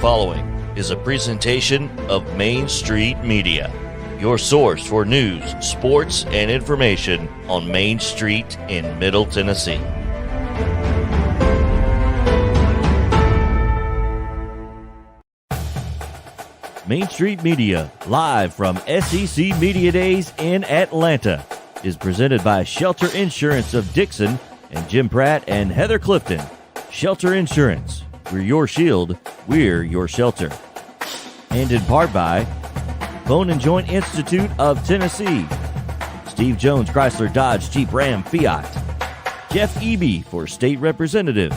following is a presentation of Main Street Media, your source for news, sports, and information on Main Street in Middle Tennessee. Main Street Media, live from SEC Media Days in Atlanta, is presented by Shelter Insurance of Dixon and Jim Pratt and Heather Clifton. Shelter Insurance. We're your shield. We're your shelter. And in part by Bone and Joint Institute of Tennessee, Steve Jones Chrysler Dodge Jeep Ram Fiat, Jeff Eby for State Representative,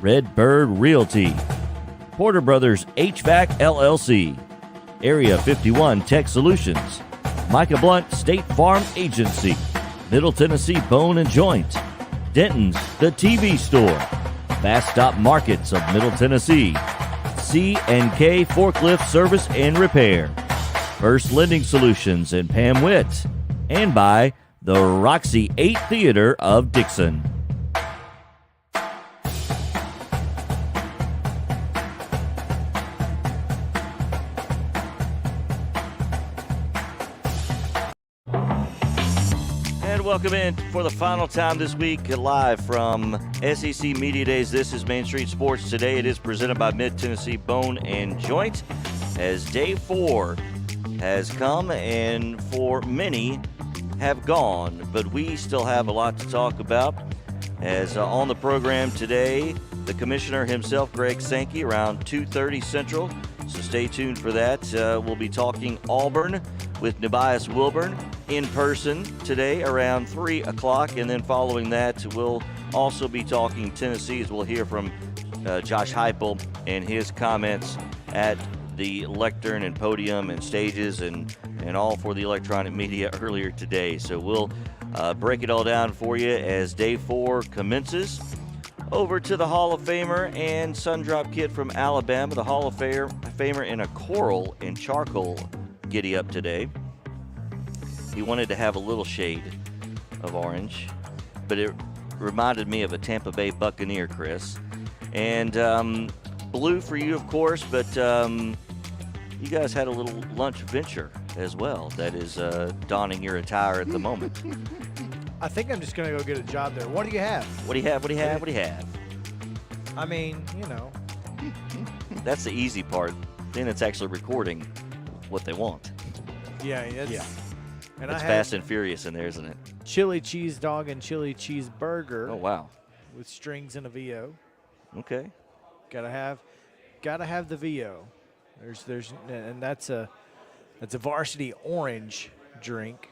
Red Bird Realty, Porter Brothers HVAC LLC, Area 51 Tech Solutions, Micah Blunt State Farm Agency, Middle Tennessee Bone and Joint, Denton's The TV Store, Fast Stop Markets of Middle Tennessee, SANKEY Forklift Service and Repair, First Lending Solutions and Pam Witt, and by the Roxy 8 Theater of Dixon. Welcome in for the final time this week, live from SEC Media Days. This is Main Street Sports. Today it is presented by Mid-Tennessee Bone and Joint, as day 4 has come and for many have gone, but we still have a lot to talk about. As on the program today, the commissioner himself, Greg Sankey, around 2:30 Central, so stay tuned for that. We'll be talking Auburn with NUBYJAS WILBORN in person today around 3 o'clock, and then following that we'll also be talking Tennessee, as we'll hear from Josh HEUPEL and his comments at the lectern and podium and stages and all for the electronic media earlier today. So we'll break it all down for you as day 4 commences. Over to the Hall of Famer and Sundrop kid from Alabama, the Hall of Famer in a coral and charcoal giddy up today. He wanted to have a little shade of orange, but it reminded me of a Tampa Bay Buccaneer, Chris. And blue for you, of course, but you guys had a little lunch venture as well that is donning your attire at the moment. I think I'm just going to go get a job there. What do you have? What do you have? What do you have? What do you have? I mean, you know. That's the easy part. Then it's actually recording what they want. Yeah. And it's Fast and Furious in there, isn't it? Chili cheese dog and chili cheese burger. Oh, wow. With strings and a VO. Okay. Gotta have the VO. And that's a varsity orange drink.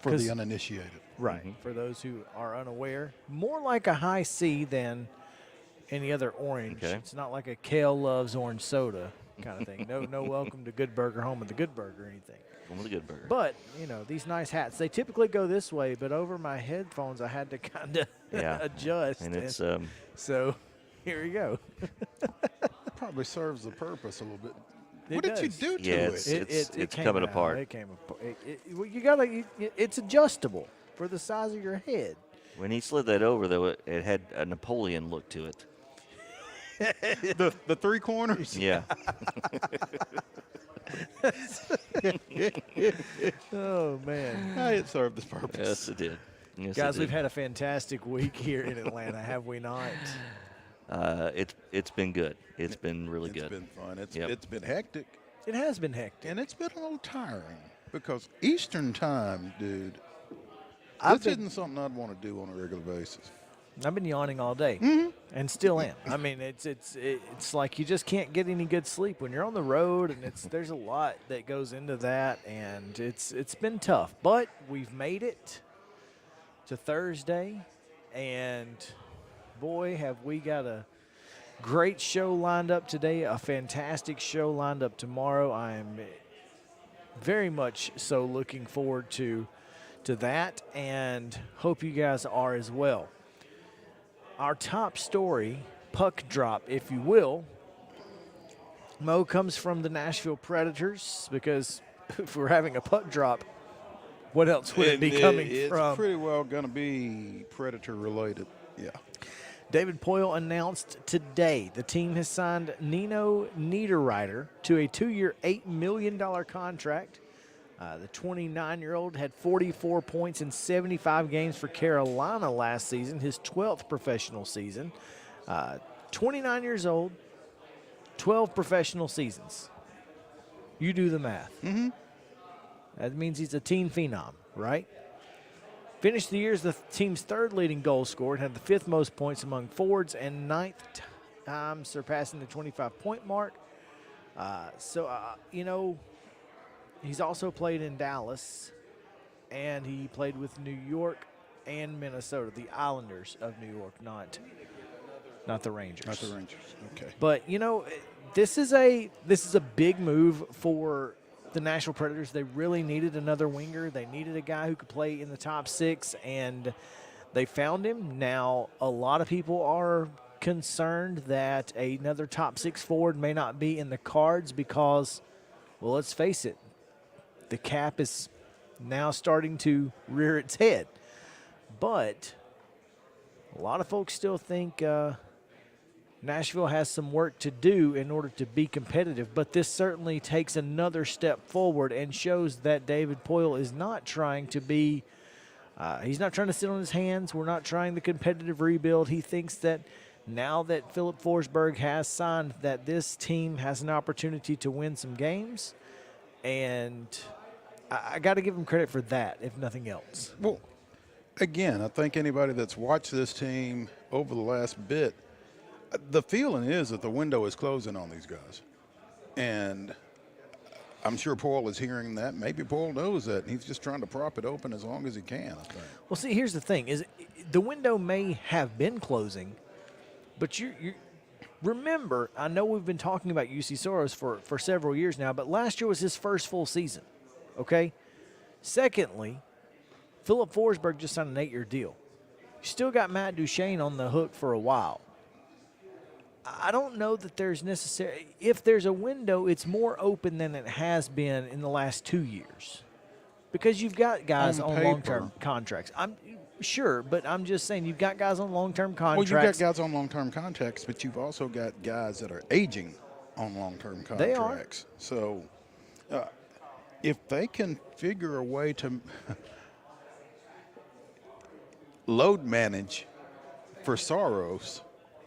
For the uninitiated. Right. Mm-hmm. For those who are unaware. More like a high C than any other orange. Okay. It's not like a Kale loves orange soda kind of thing. No welcome to Good Burger, home of the Good Burger or anything. Home of the Good Burger. But, you know, these nice hats, they typically go this way, but over my headphones I had to kind of adjust. And it's so here we go. Probably serves the purpose a little bit. What did you do to it? It's coming apart. It came apart. It's adjustable for the size of your head. When he slid that over, though, it had a Napoleon look to it. the 3 corners? Yeah. Oh, man. It served its purpose. Yes, it did. Yes, guys, we've had a fantastic week here in Atlanta, have we not? It's been good. It's been really good. It's been fun. It's been hectic. It has been hectic. And it's been a little tiring because Eastern time, dude, this isn't something I'd want to do on a regular basis. I've been yawning all day and still am. I mean, it's like you just can't get any good sleep when you're on the road, and there's a lot that goes into that, and it's been tough. But we've made it to Thursday, and boy, have we got a great show lined up today, a fantastic show lined up tomorrow. I am very much so looking forward to that, and hope you guys are as well. Our top story, puck drop, if you will, Mo, comes from the Nashville Predators, because if we're having a puck drop, what else would it be coming from? It's pretty well going to be Predator related, yeah. David Poyle announced today the team has signed Nino Niederreiter to a 2-year, $8 million contract. The 29-year-old had 44 points in 75 games for Carolina last season, his 12th professional season. 29 years old, 12 professional seasons. You do the math. Mm-hmm. That means he's a teen phenom, right? Finished the year as the team's third leading goal scorer and had the 5th most points among forwards and 9th time surpassing the 25-point mark. You know, he's also played in Dallas, and he played with New York and Minnesota, the Islanders of New York, not the Rangers. Not the Rangers, okay. But, you know, this is a big move for the Nashville Predators. They really needed another winger. They needed a guy who could play in the top 6, and they found him. Now, a lot of people are concerned that another top 6 forward may not be in the cards because, well, let's face it, the cap is now starting to rear its head. But a lot of folks still think Nashville has some work to do in order to be competitive, but this certainly takes another step forward and shows that David Poyle is not trying to be he's not trying to sit on his hands. We're not trying the competitive rebuild. He thinks that now that Philip Forsberg has signed, that this team has an opportunity to win some games, and I got to give him credit for that, if nothing else. Well, again, I think anybody that's watched this team over the last bit, the feeling is that the window is closing on these guys. And I'm sure Paul is hearing that. Maybe Paul knows that. And he's just trying to prop it open as long as he can, I think. Well, see, here's the thing. Is the window may have been closing, but you remember, I know we've been talking about UC Soros for several years now, but last year was his first full season, okay? Secondly, Philip Forsberg just signed an 8-year deal. You still got Matt Duchene on the hook for a while. I don't know that there's necessary. If there's a window, it's more open than it has been in the last 2 years, because you've got guys on long-term contracts. I'm sure, but I'm just saying you've got guys on long-term contracts. Well, you've got guys on long-term contracts, but you've also got guys that are aging on long-term contracts. They are. So if they can figure a way to load manage for Soros.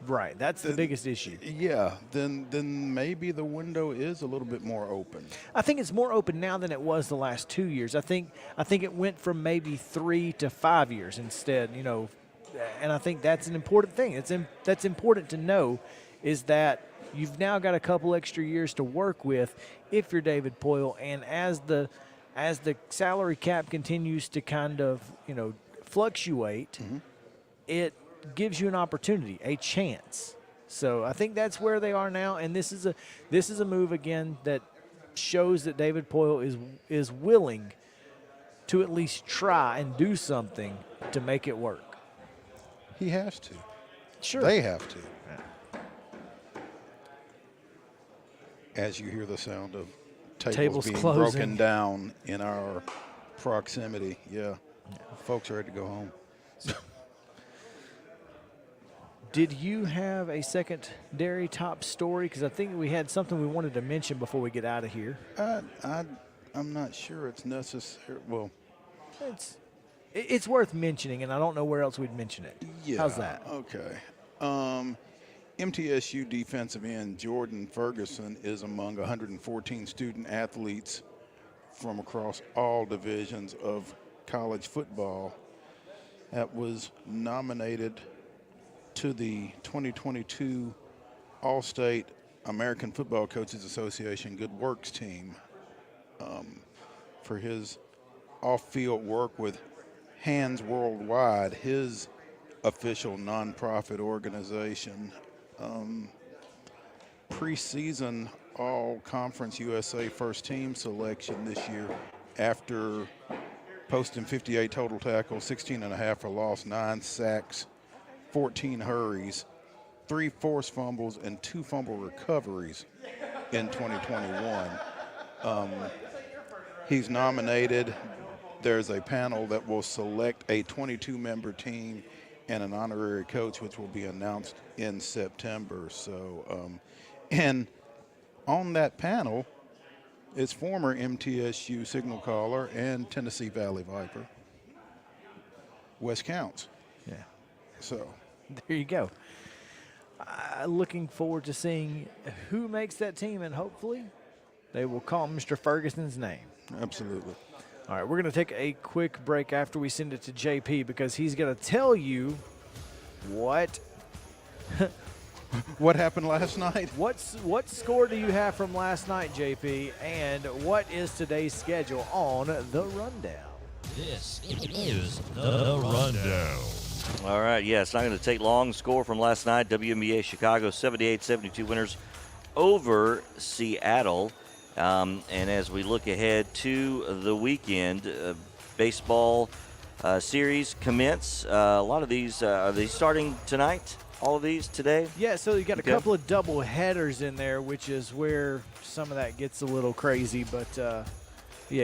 Right, that's the biggest issue. Yeah, then maybe the window is a little bit more open. I think it's more open now than it was the last 2 years. I think it went from maybe 3 to 5 years instead, you know, and I think that's an important thing. That's important to know, is that you've now got a couple extra years to work with if you're David Poyle, and as the salary cap continues to kind of, you know, fluctuate, it gives you an opportunity, a chance. So I think that's where they are now, and this is a move again that shows that David Poyle is willing to at least try and do something to make it work. He has to. Sure. They have to. As you hear the sound of tables being closing. broken down in our proximity, yeah. Folks are ready to go home. Did you have a secondary top story? Because I think we had something we wanted to mention before we get out of here. I'm not sure it's necessary. Well, it's worth mentioning, and I don't know where else we'd mention it. yeah. How's that? Okay. MTSU defensive end Jordan Ferguson is among 114 student athletes from across all divisions of college football that was nominated to the 2022 All-State American Football Coaches Association Good Works team for his off-field work with Hands Worldwide, his official nonprofit organization. Preseason All-Conference USA first team selection this year after posting 58 total tackles, 16.5 for loss, 9 sacks, 14 hurries, 3 forced fumbles, and 2 fumble recoveries in 2021. He's nominated. There's a panel that will select a 22-member team, and an honorary coach, which will be announced in September. So, and on that panel is former MTSU signal caller and Tennessee Valley Viper, Wes Counts. Yeah. So there you go. Looking forward to seeing who makes that team, and hopefully they will call Mr. Ferguson's name. absolutely. All right, we're going to take a quick break after we send it to JP because he's going to tell you what What happened last night? what score do you have from last night, JP, and what is today's schedule on The Rundown? This is The Rundown. All right, yeah, it's not going to take long. Score from last night, WNBA Chicago 78-72 winners over Seattle. And as we look ahead to the weekend, baseball series commence. A lot of these, are they starting tonight? All of these today? Yeah, so you got a couple of double headers in there, which is where some of that gets a little crazy. But, yeah,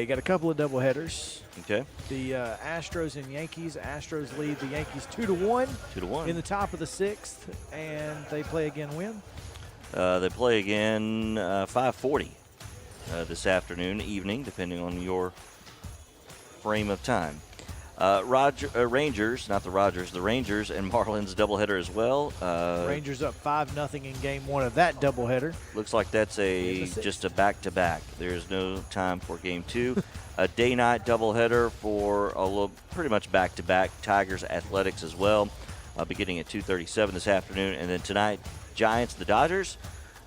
you got a couple of double headers. Okay. The Astros and Yankees. Astros lead the Yankees 2-1. 2-1. In the top of the sixth, and they play again when? They play again 5:40 this afternoon, evening, depending on your frame of time. Rangers, not the Rogers, the Rangers and Marlins doubleheader as well. Rangers up 5-0 in game one of that doubleheader. Looks like that's just a back-to-back. There's no time for game two. A day-night doubleheader for pretty much back-to-back. Tigers Athletics as well, beginning at 2:37 this afternoon. And then tonight, Giants, the Dodgers,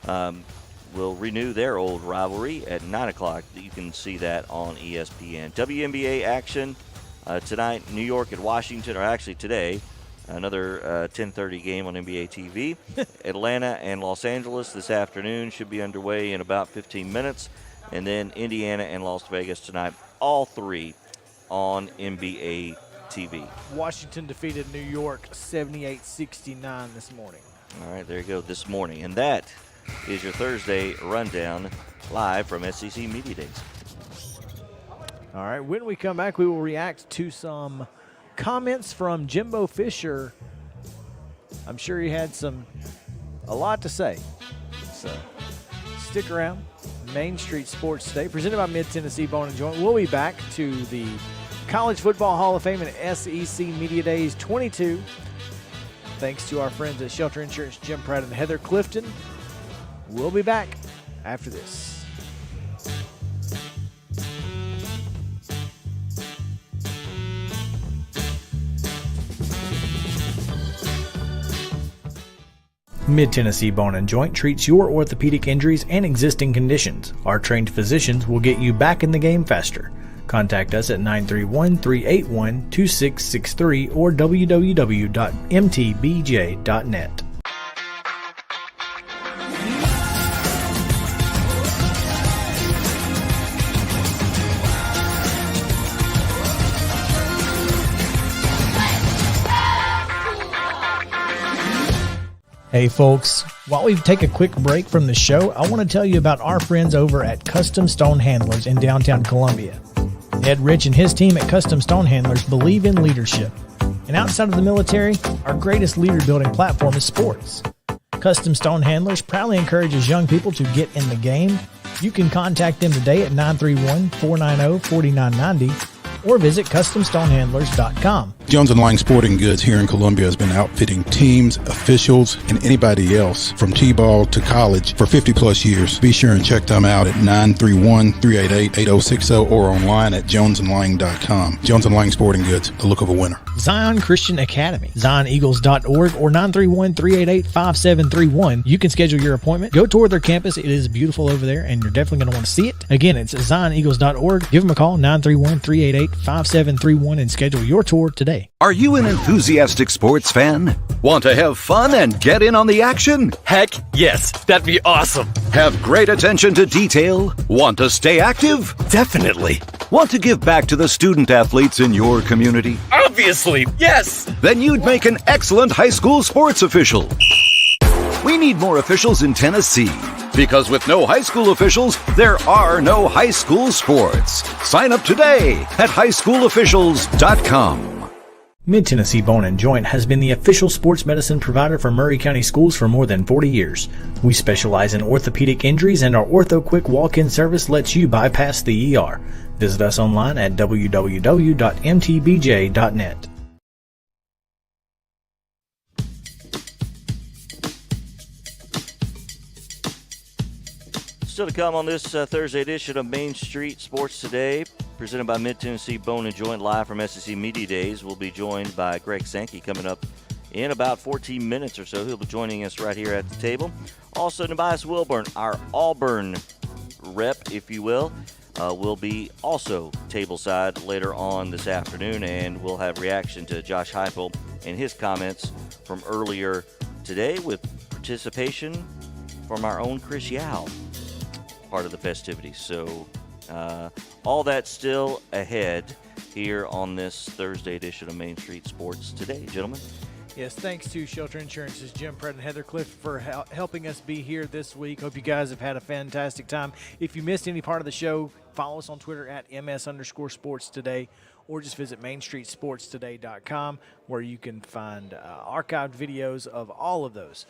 will renew their old rivalry at 9 o'clock. You can see that on ESPN. WNBA action tonight, New York at Washington, or actually today, another 10:30 game on NBA TV. Atlanta and Los Angeles this afternoon should be underway in about 15 minutes. And then Indiana and Las Vegas tonight, all three on NBA TV. Washington defeated New York 78-69 this morning. All right, there you go, this morning. And that is your Thursday rundown live from SEC Media Days. All right, when we come back, we will react to some comments from Jimbo Fisher. I'm sure he had a lot to say. So stick around. Main Street Sports Today, presented by Mid-Tennessee Bone & Joint. We'll be back to the College Football Hall of Fame and SEC Media Days 22. Thanks to our friends at Shelter Insurance, Jim Pratt and Heather Clifton. We'll be back after this. Mid-Tennessee Bone & Joint treats your orthopedic injuries and existing conditions. Our trained physicians will get you back in the game faster. Contact us at 931-381-2663 or www.mtbj.net. Hey folks, while we take a quick break from the show, I want to tell you about our friends over at Custom Stone Handlers in downtown Columbia. Ed Rich and his team at Custom Stone Handlers believe in leadership. And outside of the military, our greatest leader building platform is sports. Custom Stone Handlers proudly encourages young people to get in the game. You can contact them today at 931-490-4990 or visit CustomStonehandlers.com. Jones & Lang Sporting Goods here in Columbia has been outfitting teams, officials, and anybody else from T-ball to college for 50-plus years. Be sure and check them out at 931-388-8060 or online at jonesandlang.com. Jones & Lang Sporting Goods, the look of a winner. Zion Christian Academy, ZionEagles.org or 931-388-5731. You can schedule your appointment. Go tour their campus. It is beautiful over there, and you're definitely going to want to see it. Again, it's ZionEagles.org. Give them a call, 931-388-5731, and schedule your tour today. Are you an enthusiastic sports fan? Want to have fun and get in on the action? Heck yes, that'd be awesome. Have great attention to detail? Want to stay active? Definitely. Want to give back to the student athletes in your community? Obviously, yes. Then you'd make an excellent high school sports official. We need more officials in Tennessee, because with no high school officials, there are no high school sports. Sign up today at highschoolofficials.com. Mid-Tennessee Bone & Joint has been the official sports medicine provider for Maury County Schools for more than 40 years. We specialize in orthopedic injuries, and our Ortho Quick walk-in service lets you bypass the ER. Visit us online at www.mtbj.net. Still to come on this Thursday edition of Main Street Sports Today, presented by Mid-Tennessee Bone & Joint, live from SEC Media Days. We'll be joined by Greg Sankey coming up in about 14 minutes or so. He'll be joining us right here at the table. Also, NUBYJAS WILBORN, our Auburn rep, if you will be also tableside later on this afternoon, and we'll have reaction to Josh HEUPEL and his comments from earlier today with participation from our own Chris Yao, part of the festivities. So all that still ahead here on this Thursday edition of Main Street Sports Today, gentlemen. Yes, thanks to Shelter Insurance's Jim Pratt and Heather Cliff for helping us be here this week. Hope you guys have had a fantastic time. If you missed any part of the show, follow us on Twitter at @MS_sports today, or just visit mainstreetsportstoday.com, where you can find archived videos of all of those.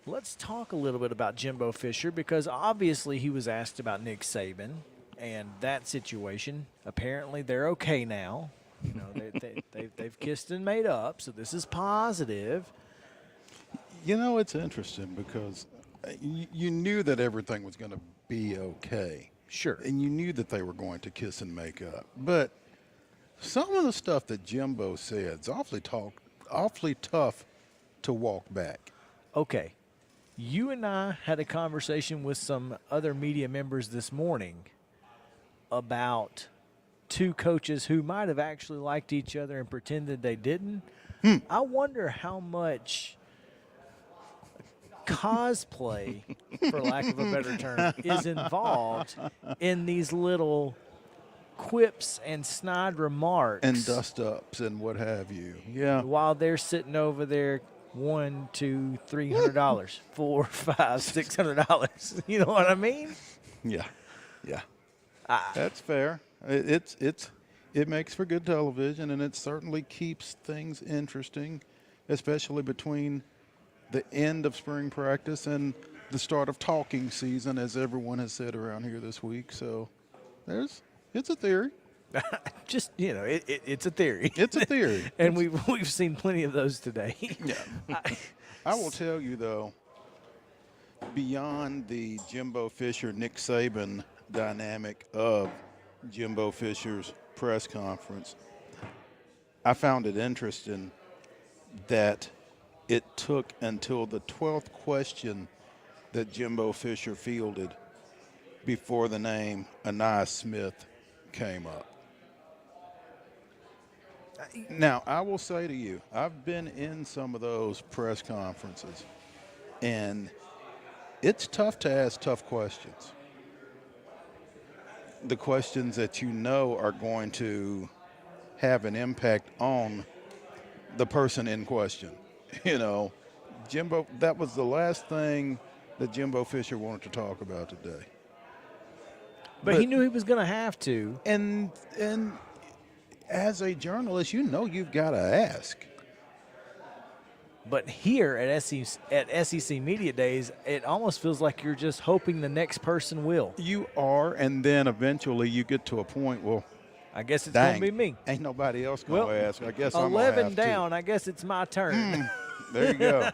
Let's talk a little bit about Jimbo Fisher, because obviously he was asked about Nick Saban and that situation. Apparently they're okay now. You know, they've kissed and made up, so this is positive. You know, it's interesting because you knew that everything was going to be okay. Sure. And you knew that they were going to kiss and make up. But some of the stuff that Jimbo said is awfully tough to walk back. Okay. You and I had a conversation with some other media members this morning about two coaches who might have actually liked each other and pretended they didn't. I wonder how much cosplay, for lack of a better term, is involved in these little quips and snide remarks. And dust-ups and what have you. Yeah. While they're sitting over there, $100, $200, $300, $400, $500, $600. You know what I mean? Yeah. That's fair. It makes for good television, and it certainly keeps things interesting, especially between the end of spring practice and the start of talking season, as everyone has said around here this week. So it's a theory. Just, you know, it's a theory. It's a theory. And we've seen plenty of those today. Yeah. I will tell you, though, beyond the Jimbo Fisher, Nick Saban dynamic of Jimbo Fisher's press conference, I found it interesting that it took until the 12th question that Jimbo Fisher fielded before the name Anais Smith came up. Now, I will say to you, I've been in some of those press conferences, and it's tough to ask tough questions. The questions that you know are going to have an impact on the person in question. You know, Jimbo, that was the last thing that Jimbo Fisher wanted to talk about today. But he knew he was going to have to. And as a journalist, you know you've got to ask. But here at SEC Media Days, it almost feels like you're just hoping the next person will. You are, and then eventually you get to a point, well, I guess it's going to be me. Ain't nobody else going to ask. I guess I'm 11 down, I guess it's my turn. There you go.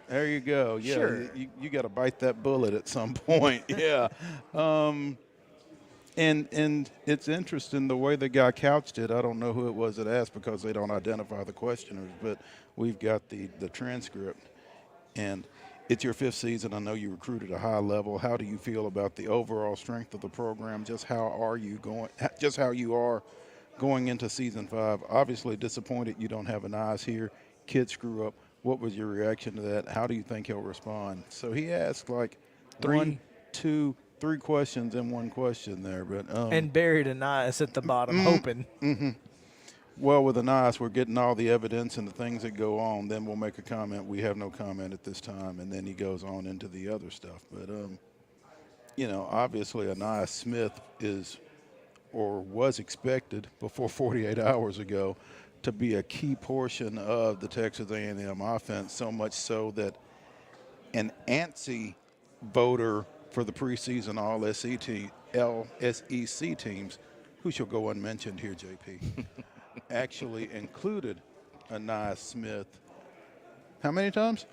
There you go. Yeah, sure. You got to bite that bullet at some point. Yeah. And it's interesting the way the guy couched it. I don't know who it was that asked because they don't identify the questioners, but we've got the transcript. And it's your 5th season. I know you recruited at a high level. How do you feel about the overall strength of the program? Just how you are going into season 5? Obviously disappointed you don't have Anais here. Kid screw up. What was your reaction to that? How do you think he'll respond? So he asked like 1, 2, 3 questions in one question there, but and buried Anais at the bottom, hoping. Mm-hmm. Well, with Anais, we're getting all the evidence and the things that go on. Then we'll make a comment. We have no comment at this time, and then he goes on into the other stuff. But you know, obviously, Anais Smith is or was expected before 48 hours ago to be a key portion of the Texas A&M offense, so much so that an antsy voter for the preseason all-SEC teams, who shall go unmentioned here, JP, actually included Anais Smith. How many times?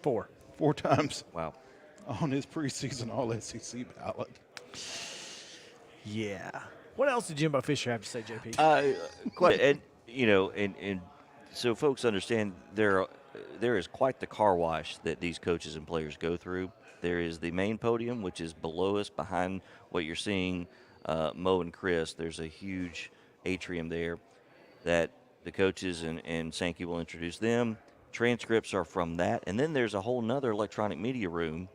4. 4 times. Wow. On his preseason all-SEC ballot. Yeah. What else did Jimbo Fisher have to say, JP? Quite, and so folks understand there is quite the car wash that these coaches and players go through. There is the main podium, which is below us, behind what you're seeing, Mo and Chris. There's a huge atrium there that the coaches and Sankey will introduce them. Transcripts are from that, and then there's a whole nother electronic media room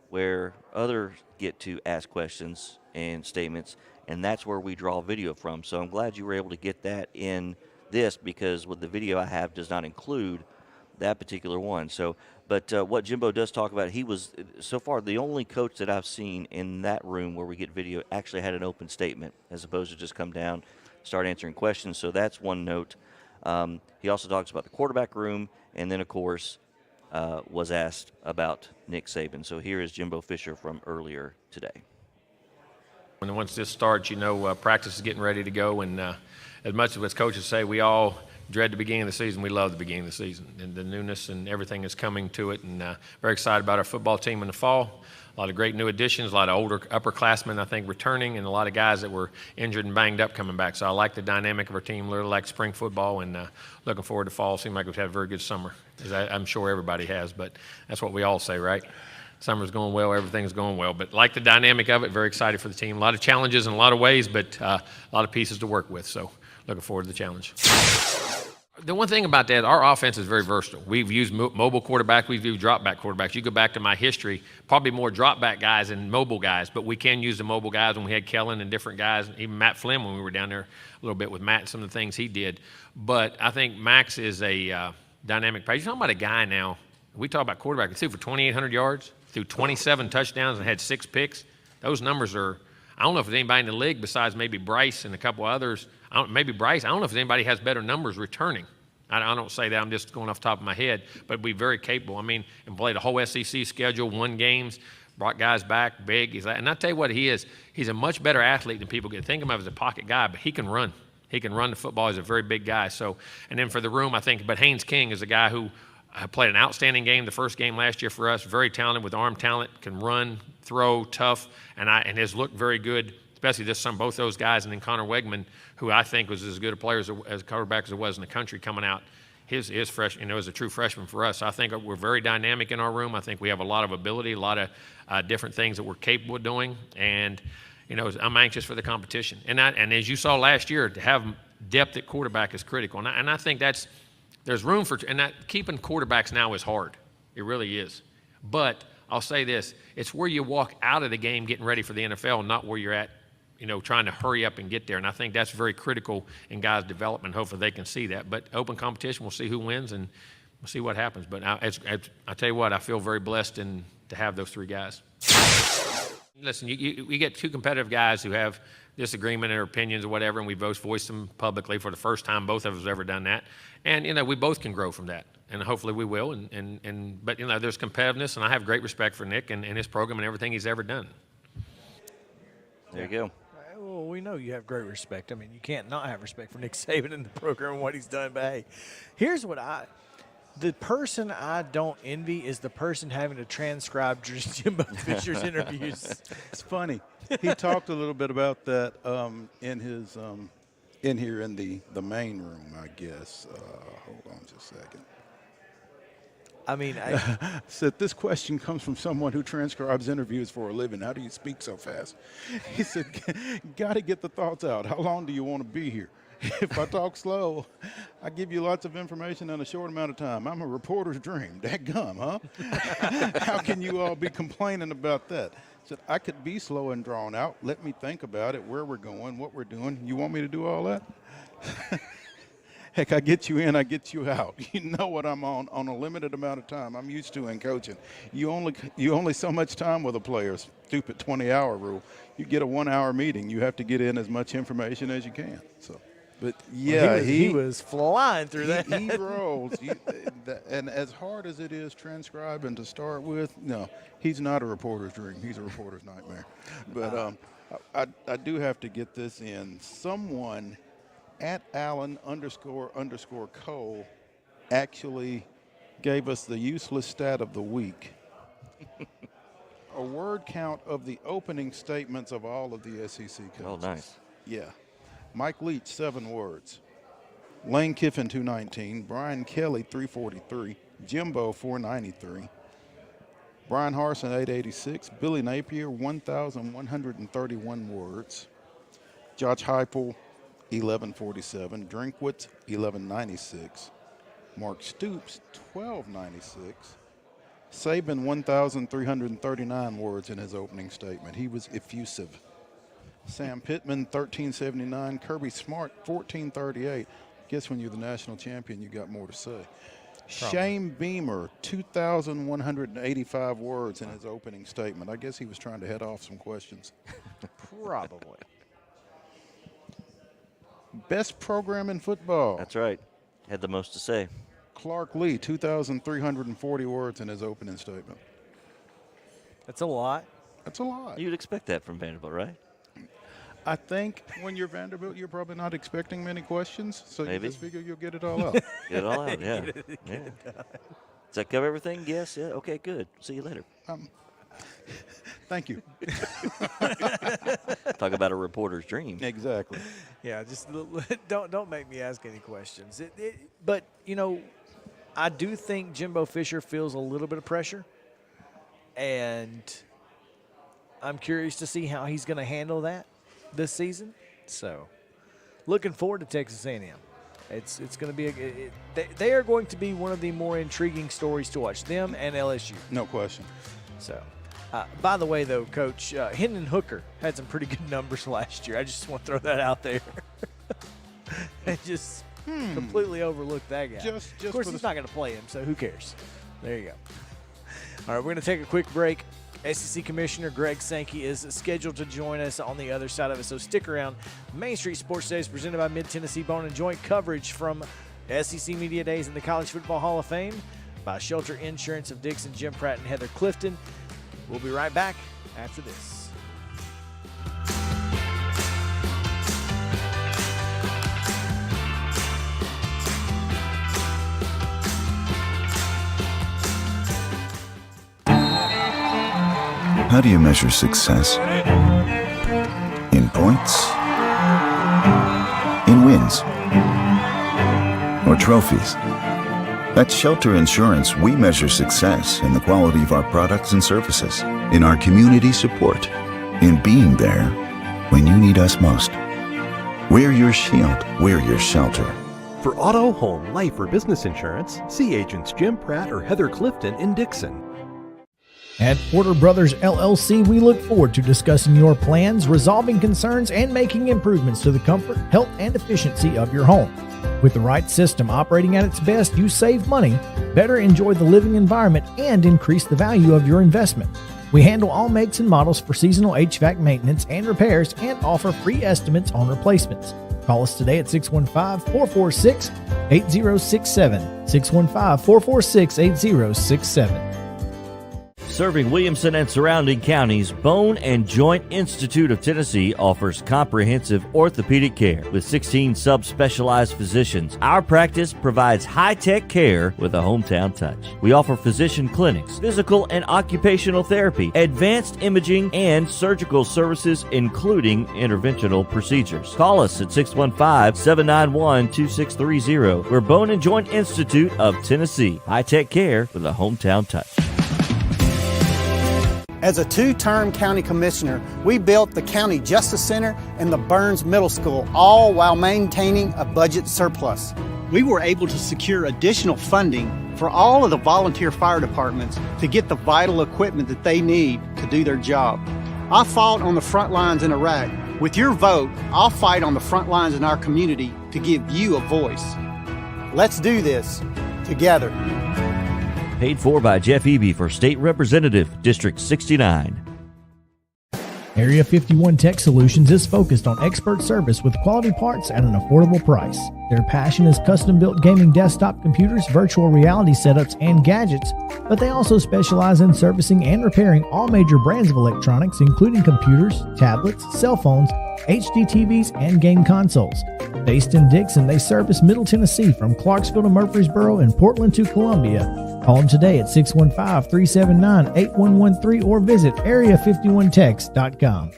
where others get to ask questions and statements, and that's where we draw video from. So I'm glad you were able to get that in this, because with the video I have does not include that particular one. So, but what Jimbo does talk about, he was so far the only coach that I've seen in that room where we get video actually had an open statement, as opposed to just come down, start answering questions. So that's one note. He also talks about the quarterback room, and then of course was asked about Nick Saban. So here is Jimbo Fisher from earlier today. When once this starts, practice is getting ready to go, and as much as coaches say, we all dread the beginning of the season. We love the beginning of the season and the newness and everything is coming to it, and very excited about our football team in the fall. A lot of great new additions, a lot of older upperclassmen, I think, returning, and a lot of guys that were injured and banged up coming back. So I like the dynamic of our team, literally like spring football, and looking forward to fall. Seems like we've had a very good summer, as I'm sure everybody has, but that's what we all say, right? Summer's going well, everything's going well, but like the dynamic of it, very excited for the team. A lot of challenges in a lot of ways, but a lot of pieces to work with, so looking forward to the challenge. The one thing about that, our offense is very versatile. We've used mobile quarterbacks, we've used drop-back quarterbacks. You go back to my history, probably more drop-back guys than mobile guys, but we can use the mobile guys when we had Kellen and different guys, even Matt Flynn when we were down there a little bit with Matt and some of the things he did. But I think Max is a dynamic player. You're talking about a guy now, we talk about quarterback, he threw for 2,800 yards, threw 27 touchdowns and had 6 picks. Those numbers are, I don't know if there's anybody in the league besides maybe Bryce and a couple others. Maybe Bryce, I don't know if anybody has better numbers returning. I don't say that, I'm just going off the top of my head, but be very capable. I mean, and played a whole SEC schedule, won games, brought guys back, big. And I tell you what he is, he's a much better athlete than people get. Think of him as a pocket guy, but he can run. He can run the football. He's a very big guy. So, and then for the room, I think, but Haynes King is a guy who played an outstanding game the first game last year for us, very talented with arm talent, can run, throw, tough, and has looked very good, especially this summer, both those guys, and then Connor Wegman, who I think was as good a player as a quarterback as it was in the country coming out. His freshman, as a true freshman for us. So I think we're very dynamic in our room. I think we have a lot of ability, a lot of different things that we're capable of doing, and I'm anxious for the competition. And as you saw last year, to have depth at quarterback is critical. And I think there's room for, and that keeping quarterbacks now is hard. It really is. But I'll say this: it's where you walk out of the game getting ready for the NFL, not where you're at, trying to hurry up and get there. And I think that's very critical in guys' development. Hopefully they can see that. But open competition, we'll see who wins and we'll see what happens. But I tell you what, I feel very blessed to have those 3 guys. Listen, you get 2 competitive guys who have disagreement or opinions or whatever, and we both voiced them publicly for the first time. Both of us have ever done that. And, we both can grow from that. And hopefully we will. But, there's competitiveness, and I have great respect for Nick and his program and everything he's ever done. There you go. Well, we know you have great respect. I mean, you can't not have respect for Nick Saban and the program and what he's done. But, hey, here's what the person I don't envy is the person having to transcribe Jimbo Fisher's interviews. It's funny. He talked a little bit about that in his in here in the main room, I guess. Hold on just a second. I mean, said this question comes from someone who transcribes interviews for a living. How do you speak so fast? He said, got to get the thoughts out. How long do you want to be here? If I talk slow, I give you lots of information in a short amount of time. I'm a reporter's dream. Dadgum, huh? How can you all be complaining about that? I said, I could be slow and drawn out. Let me think about it, where we're going, what we're doing. You want me to do all that? Heck, I get you in, I get you out. You know what I'm on a limited amount of time. I'm used to in coaching. You only so much time with a player. Stupid 20-hour rule. You get a 1-hour meeting. You have to get in as much information as you can. So But yeah, he was flying through that. He rolls. And as hard as it is transcribing to start with, no, he's not a reporter's dream. He's a reporter's nightmare. But I do have to get this in. Someone at Allen__Cole actually gave us the useless stat of the week. A word count of the opening statements of all of the SEC coaches. Oh, nice. Yeah. Mike Leach, 7 words. Lane Kiffin, 219. Brian Kelly, 343. Jimbo, 493. Brian Harsin, 886. Billy Napier, 1,131 words. Josh Heupel, 1147. Drinkwitz, 1196. Mark Stoops, 1296. Saban, 1,339 words in his opening statement. He was effusive. Sam Pittman, 1379. Kirby Smart, 1438. Guess when you're the national champion, you got more to say. Probably. Shane Beamer, 2,185 words in his opening statement. I guess he was trying to head off some questions. Probably. Best program in football. That's right. Had the most to say. Clark Lee, 2,340 words in his opening statement. That's a lot. That's a lot. You'd expect that from Vanderbilt, right? I think when you're Vanderbilt, you're probably not expecting many questions, so Maybe. you just figure you'll get it all out. Get it all out, yeah. Yeah. Does that cover everything? Yes. Yeah. Okay, good. See you later. Thank you. Talk about a reporter's dream. Exactly. Yeah, just don't make me ask any questions. But, you know, I do think Jimbo Fisher feels a little bit of pressure, and I'm curious to see how he's going to handle that this season. So, looking forward to Texas A&M. It's going to be they are going to be one of the more intriguing stories to watch, them and LSU. No question. So, by the way, though, Coach, Hendon Hooker had some pretty good numbers last year. I just want to throw that out there. I just completely overlooked that guy. Just of course, he's not going to play him, so who cares? There you go. All right, we're going to take a quick break. SEC Commissioner Greg Sankey is scheduled to join us on the other side of it, so stick around. Main Street Sports Day is presented by Mid-Tennessee Bone and Joint. Coverage from SEC Media Days and the College Football Hall of Fame by Shelter Insurance of Dixon, Jim Pratt, and Heather Clifton. We'll be right back after this. How do you measure success? In points? In wins? Or trophies? At Shelter Insurance, we measure success in the quality of our products and services, in our community support, in being there when you need us most. We're your shield. We're your shelter. For auto, home, life, or business insurance, see agents Jim Pratt or Heather Clifton in Dixon. At Porter Brothers LLC, we look forward to discussing your plans, resolving concerns, and making improvements to the comfort, health, and efficiency of your home. With the right system operating at its best, you save money, better enjoy the living environment, and increase the value of your investment. We handle all makes and models for seasonal HVAC maintenance and repairs and offer free estimates on replacements. Call us today at 615-446-8067. 615-446-8067. Serving Williamson and surrounding counties, Bone and Joint Institute of Tennessee offers comprehensive orthopedic care with 16 subspecialized physicians. Our practice provides high-tech care with a hometown touch. We offer physician clinics, physical and occupational therapy, advanced imaging, and surgical services, including interventional procedures. Call us at 615-791-2630. We're Bone and Joint Institute of Tennessee. High-tech care with a hometown touch. As a two-term county commissioner, we built the County Justice Center and the Burns Middle School, all while maintaining a budget surplus. We were able to secure additional funding for all of the volunteer fire departments to get the vital equipment that they need to do their job. I fought on the front lines in Iraq. With your vote, I'll fight on the front lines in our community to give you a voice. Let's do this together. Paid for by Jeff Eby for State Representative, District 69. Area 51 Tech Solutions is focused on expert service with quality parts at an affordable price. Their passion is custom-built gaming desktop computers, virtual reality setups, and gadgets, but they also specialize in servicing and repairing all major brands of electronics, including computers, tablets, cell phones, HD TVs, and game consoles. Based in Dixon, they service Middle Tennessee from Clarksville to Murfreesboro and Portland to Columbia. Call them today at 615-379-8113 or visit area51tex.com.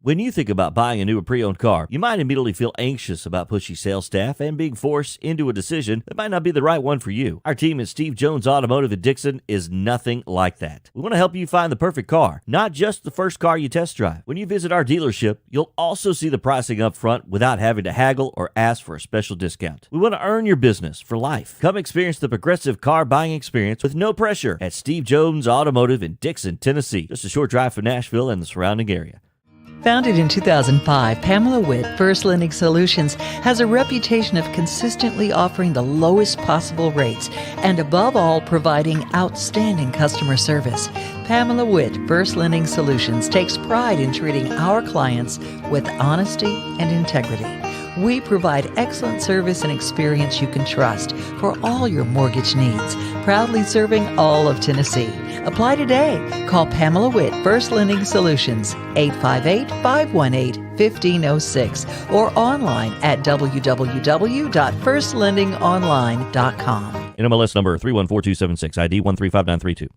When you think about buying a new or pre-owned car, you might immediately feel anxious about pushy sales staff and being forced into a decision that might not be the right one for you. Our team at Steve Jones Automotive in Dixon is nothing like that. We want to help you find the perfect car, not just the first car you test drive. When you visit our dealership, you'll also see the pricing up front without having to haggle or ask for a special discount. We want to earn your business for life. Come experience the progressive car buying experience with no pressure at Steve Jones Automotive in Dixon, Tennessee. Just a short drive from Nashville and the surrounding area. Founded in 2005, Pamela Witt First Lending Solutions has a reputation of consistently offering the lowest possible rates and, above all, providing outstanding customer service. Pamela Witt First Lending Solutions takes pride in treating our clients with honesty and integrity. We provide excellent service and experience you can trust for all your mortgage needs, proudly serving all of Tennessee. Apply today. Call Pamela Witt First Lending Solutions, 858-518-1506, or online at www.firstlendingonline.com. NMLS number 314276, ID 135932.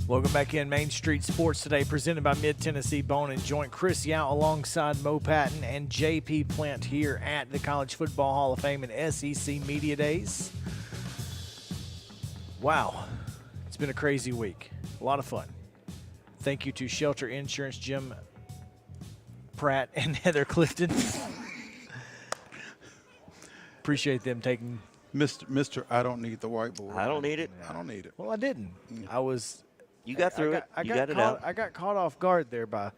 Welcome back in Main Street Sports today, presented by Mid-Tennessee Bone and Joint. Chris Yount alongside Mo Patton and JP Plant here at the College Football Hall of Fame and SEC Media Days. Wow, it's been a crazy week. A lot of fun. Thank you to Shelter Insurance, Jim Pratt and Heather Clifton. Appreciate them taking. Mr. I don't need the whiteboard. I don't need it. I don't need it. Well, I didn't. I was. You got through it. You got it out. I got caught off guard there by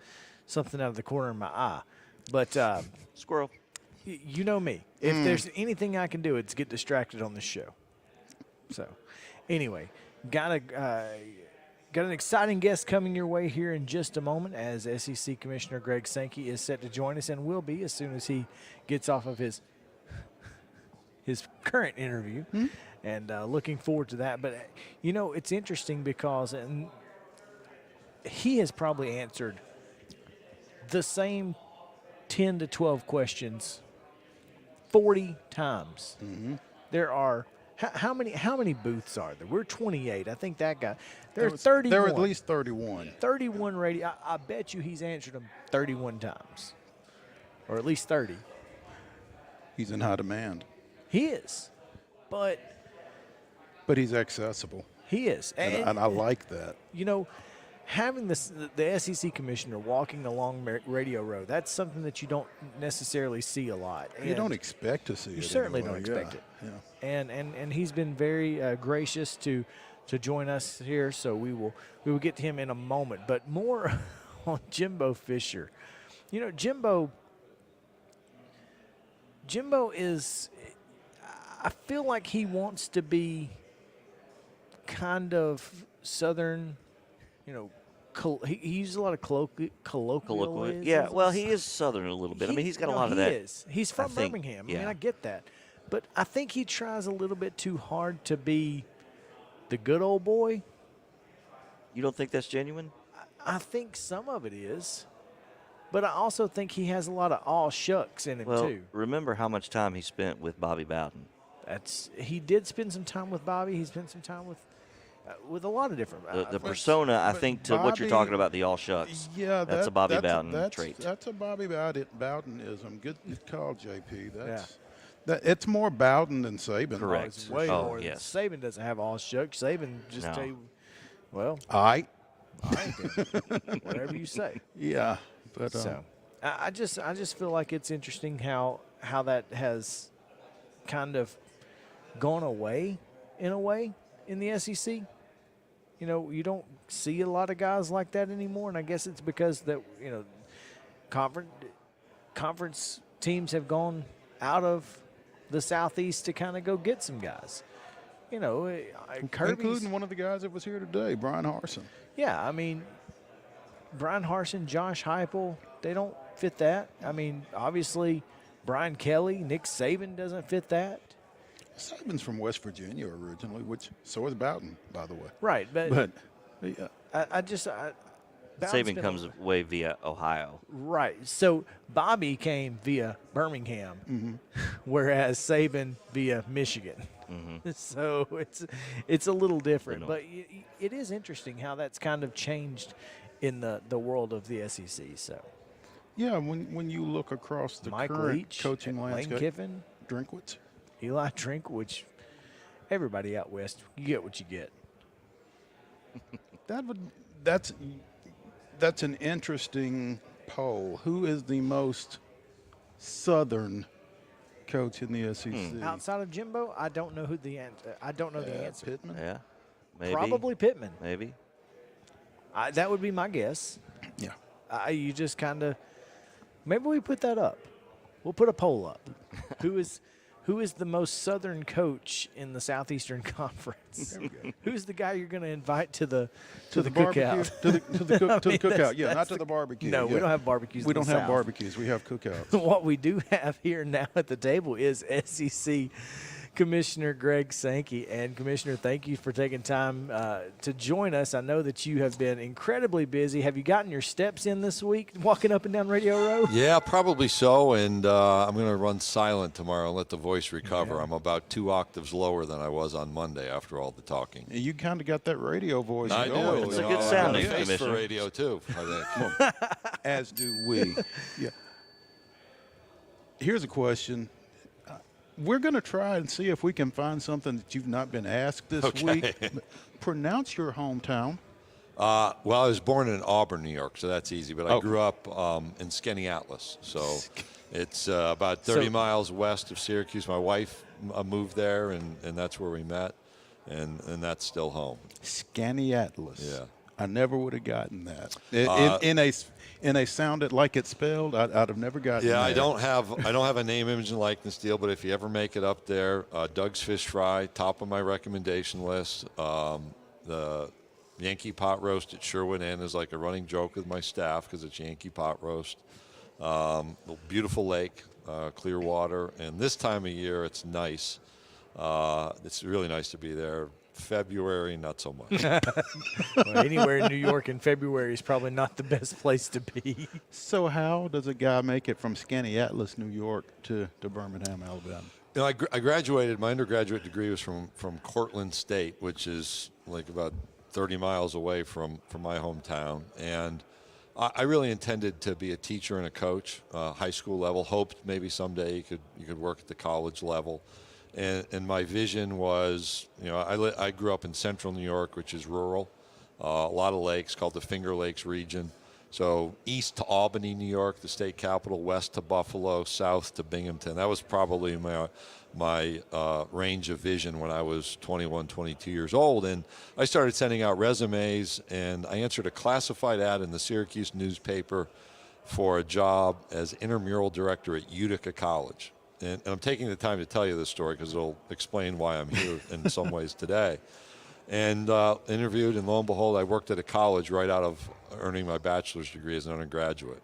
something out of the corner of my eye. But squirrel. You know me. If there's anything I can do, it's get distracted on this show. So, anyway, got an exciting guest coming your way here in just a moment, as SEC Commissioner Greg Sankey is set to join us, and will be as soon as he gets off of his current interview. And looking forward to that. But, you know, it's interesting because he has probably answered the same 10 to 12 questions 40 times. There are how many booths are there? We're 28. I think that guy. There are 31. There are at least 31. 31 radio. I bet you he's answered them 31 times, or at least 30. He's in high demand. He is, but he's accessible. He is, and I like that. You know, having the SEC commissioner walking along Radio Row, that's something that you don't necessarily see a lot. You don't expect to see it. You certainly anyway. don't expect it. Yeah. And he's been very gracious to join us here, so we will get to him in a moment. But more on Jimbo Fisher. You know, Jimbo is, I feel like he wants to be kind of Southern, you know, he uses a lot of colloquialisms. Yeah, well, he is Southern a little bit. I mean, he's got a lot of that. He is. He's from Birmingham. Yeah. I mean, I get that. But I think he tries a little bit too hard to be the good old boy. You don't think that's genuine? I think some of it is. But I also think he has a lot of aw shucks in him, too. Remember how much time he spent with Bobby Bowden. He did spend some time with Bobby. He spent some time with a lot of different. The persona, I think, to what you're talking about, the all shucks. Yeah, that's a Bobby Bowden trait. That's a Bobby Bowdenism. Good call, JP. It's more Bowden than Saban. Correct. It's way more. Yes. Saban doesn't have all shucks. Saban just tell you, well, all right, whatever you say. Yeah, but so I just feel like it's interesting how that has kind of gone away in a way in the SEC. You know, you don't see a lot of guys like that anymore, and I guess it's because that, you know, conference teams have gone out of the Southeast to kind of go get some guys. You know, Kirby's, including one of the guys that was here today, Brian Harsin. Yeah, I mean, Brian Harsin, Josh Heupel, they don't fit that. I mean, obviously, Brian Kelly, Nick Saban doesn't fit that. Saban's from West Virginia originally, so is Bowden, by the way. Right, but yeah. Saban comes way via Ohio. Right. So Bobby came via Birmingham, whereas Saban via Michigan. So it's a little different, but it is interesting how that's kind of changed in the world of the SEC. So yeah, when you look across the Mike current Leach, coaching landscape, Lane Kiffin, Drinkwitz, Eli Drinkwitz, everybody out west, you get what you get. That's an interesting poll. Who is the most Southern coach in the SEC? Outside of Jimbo, I don't know who the answer. I don't know the answer. Pittman? Yeah, maybe. Probably Pittman. Maybe. That would be my guess. Yeah. You just kind of maybe we put that up. We'll put a poll up. Who is the most Southern coach in the Southeastern Conference? There we go. Who's the guy you're going to invite to the barbecue? cookout? To the cookout. Yeah, not to the barbecue. No, yeah. we don't have barbecues. We in don't the have South. barbecues. We have cookouts. What we do have here now at the table is SEC Commissioner Greg Sankey. And, Commissioner, thank you for taking time to join us. I know that you have been incredibly busy. Have you gotten your steps in this week walking up and down Radio Row? Yeah, probably so. And I'm going to run silent tomorrow and let the voice recover. Yeah. I'm about 2 octaves lower than I was on Monday after all the talking. You kind of got that radio voice. I do. going. It's a good sound, I got a face Commissioner. for radio, too, I think. As do we. Yeah. Here's a question. We're going to try and see if we can find something that you've not been asked this week. Pronounce your hometown. Well, I was born in Auburn, New York, so that's easy. But I grew up in Skaneateles, so it's about 30 miles west of Syracuse. My wife moved there, and that's where we met, and that's still home. Skaneateles. Yeah. I never would have gotten that. In a sounded like it's spelled, I'd have never gotten that. Yeah, I don't have a name, image, and likeness deal, but if you ever make it up there, Doug's Fish Fry, top of my recommendation list. The Yankee pot roast at Sherwood Inn is like a running joke with my staff because it's Yankee pot roast. Beautiful lake, clear water, and this time of year it's nice. It's really nice to be there. February, not so much. Well, anywhere in New York in February is probably not the best place to be. So how does a guy make it from Skaneateles, New York to Birmingham, Alabama? You know, I graduated, my undergraduate degree was from Cortland State, which is like about 30 miles away from my hometown. And I really intended to be a teacher and a coach, high school level, hoped maybe someday you could work at the college level. And my vision was, you know, I grew up in central New York, which is rural, a lot of lakes, called the Finger Lakes region. So east to Albany, New York, the state capital, west to Buffalo, south to Binghamton. That was probably my range of vision when I was 21, 22 years old. And I started sending out resumes, and I answered a classified ad in the Syracuse newspaper for a job as intramural director at Utica College. And I'm taking the time to tell you this story because it'll explain why I'm here in some ways today. And interviewed, and lo and behold, I worked at a college right out of earning my bachelor's degree as an undergraduate.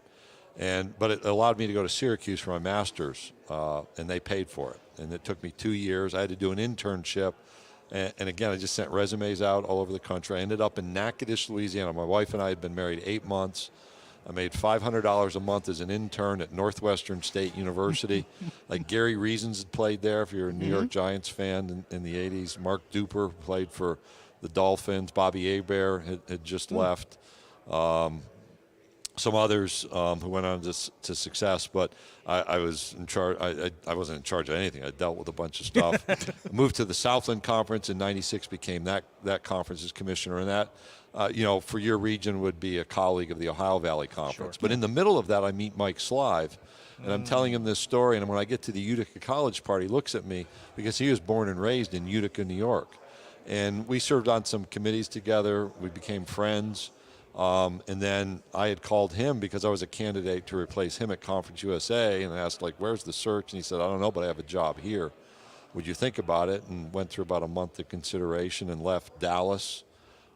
But it allowed me to go to Syracuse for my master's, and they paid for it. And it took me 2 years. I had to do an internship. And again, I just sent resumes out all over the country. I ended up in Natchitoches, Louisiana. My wife and I had been married 8 months. I made $500 a month as an intern at Northwestern State University. Like Gary Reasons had played there, if you're a New York Giants fan in the 80s. Mark Duper played for the Dolphins. Bobby Hebert had just left. Some others who went on to success, but I was in charge. I wasn't in charge of anything. I dealt with a bunch of stuff. Moved to the Southland Conference in '96, became that conference's commissioner, and that, for your region would be a colleague of the Ohio Valley Conference. Sure. But in the middle of that, I meet Mike Slive, and I'm telling him this story, and when I get to the Utica College part, he looks at me because he was born and raised in Utica, New York. And we served on some committees together. We became friends. And then I had called him because I was a candidate to replace him at Conference USA, and I asked, like, where's the search? And he said, I don't know, but I have a job here. Would you think about it? And went through about a month of consideration and left Dallas,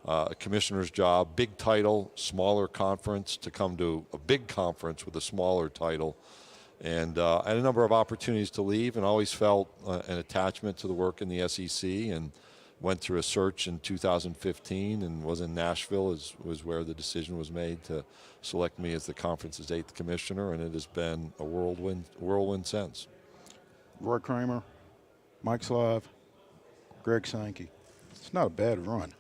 a commissioner's job, big title, smaller conference, to come to a big conference with a smaller title. And I had a number of opportunities to leave, and always felt an attachment to the work in the SEC, and went through a search in 2015 and was in Nashville, was where the decision was made to select me as the conference's 8th commissioner, and it has been a whirlwind since. Roy Kramer, Mike Slive, Greg Sankey. It's not a bad run.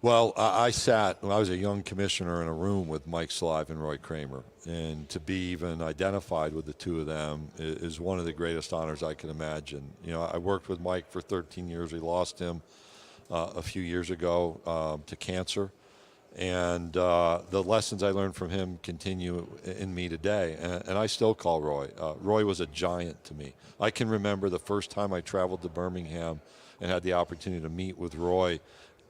Well, I sat, when I was a young commissioner, in a room with Mike Slive and Roy Kramer, and to be even identified with the two of them is one of the greatest honors I can imagine. You know, I worked with Mike for 13 years. We lost him a few years ago to cancer, and the lessons I learned from him continue in me today, and I still call Roy. Roy was a giant to me. I can remember the first time I traveled to Birmingham and had the opportunity to meet with Roy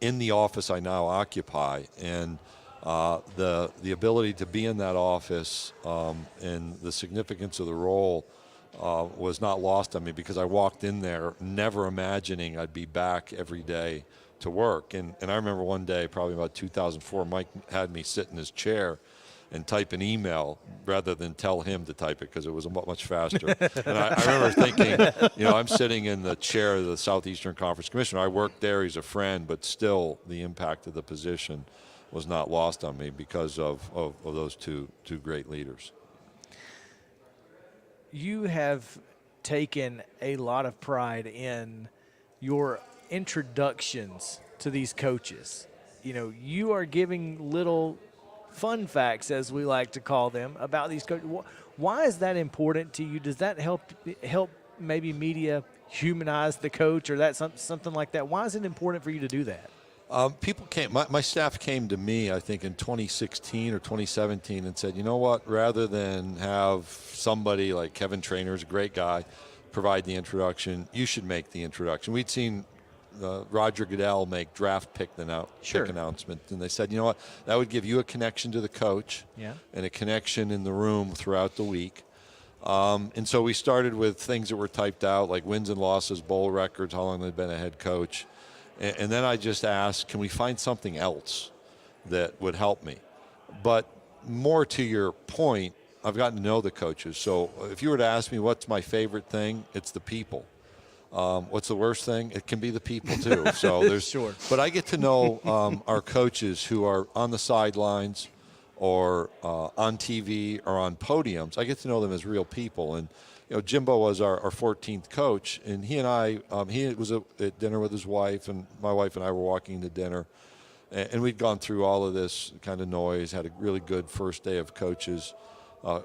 in the office I now occupy, and the ability to be in that office and the significance of the role was not lost on me, because I walked in there never imagining I'd be back every day to work. And I remember one day, probably about 2004, Mike had me sit in his chair and type an email rather than tell him to type it, because it was much faster. And I remember thinking, you know, I'm sitting in the chair of the Southeastern Conference Commissioner. I worked there, he's a friend, but still the impact of the position was not lost on me because of those two great leaders. You have taken a lot of pride in your introductions to these coaches. You know, you are giving little fun facts, as we like to call them, about these coaches. Why is that important to you? Does that help maybe media humanize the coach, or that something like that? Why is it important for you to do that? People came, my staff came to me, I think in 2016 or 2017, and said, you know what, rather than have somebody like Kevin Trainor's a great guy, provide the introduction, you should make the introduction. We'd seen Roger Goodell make draft pick announcement, and they said, you know what, that would give you a connection to the coach, and a connection in the room throughout the week. And so we started with things that were typed out, like wins and losses, bowl records, how long they'd been a head coach. And then I just asked, can we find something else that would help me? But more to your point, I've gotten to know the coaches. So if you were to ask me what's my favorite thing, it's the people. What's the worst thing? It can be the people too. So there's, sure. But I get to know our coaches who are on the sidelines or on TV or on podiums. I get to know them as real people. And you know, Jimbo was our 14th coach, and he and I, he was at dinner with his wife, and my wife and I were walking to dinner, and we'd gone through all of this kind of noise, had a really good first day of coaches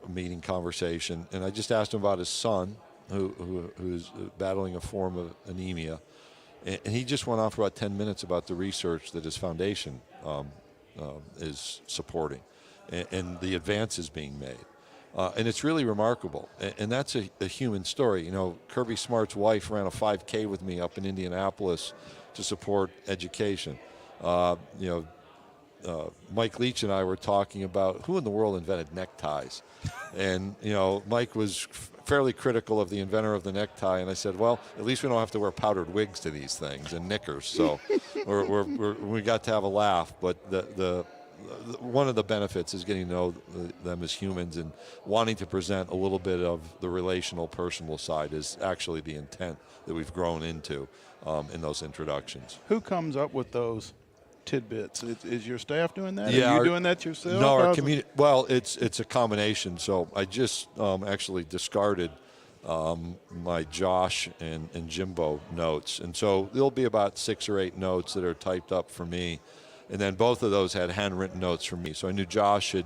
meeting conversation, and I just asked him about his son, who's battling a form of anemia, and he just went on for about 10 minutes about the research that his foundation is supporting, and the advances being made. And it's really remarkable, and that's a human story. You know, Kirby Smart's wife ran a 5K with me up in Indianapolis to support education. You know, Mike Leach and I were talking about who in the world invented neckties. And, you know, Mike was fairly critical of the inventor of the necktie, and I said, well, at least we don't have to wear powdered wigs to these things and knickers. So we got to have a laugh, but one of the benefits is getting to know them as humans, and wanting to present a little bit of the relational, personal side is actually the intent that we've grown into in those introductions. Who comes up with those tidbits? Is your staff doing that? Yeah, Are you doing that yourself? No, our community. Well, it's a combination. So I just actually discarded my Josh and Jimbo notes, and so there'll be about 6 or 8 notes that are typed up for me. And then both of those had handwritten notes from me. So I knew Josh had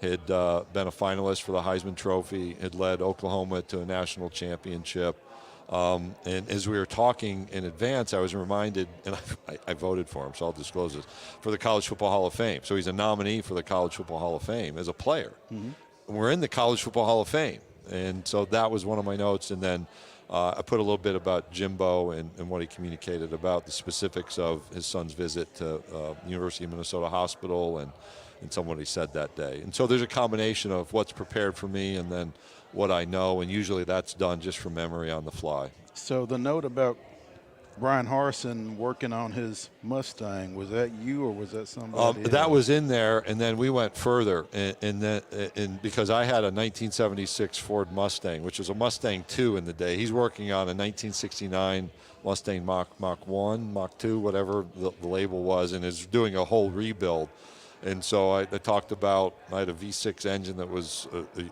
been a finalist for the Heisman Trophy, had led Oklahoma to a national championship. And as we were talking in advance, I was reminded, and I voted for him, so I'll disclose this, for the College Football Hall of Fame. So he's a nominee for the College Football Hall of Fame as a player. Mm-hmm. And we're in the College Football Hall of Fame. And so that was one of my notes. And then I put a little bit about Jimbo and what he communicated about the specifics of his son's visit to University of Minnesota Hospital, and and somebody said that day. And so there's a combination of what's prepared for me and then what I know, and usually that's done just from memory on the fly. So the note about Brian Harsin working on his Mustang, was that you or was that somebody else? That was in there, and then we went further, and because I had a 1976 Ford Mustang, which was a Mustang 2 in the day. He's working on a 1969 Mustang Mach 1, Mach 2, whatever the label was, and is doing a whole rebuild. And so I talked about, I had a V6 engine that was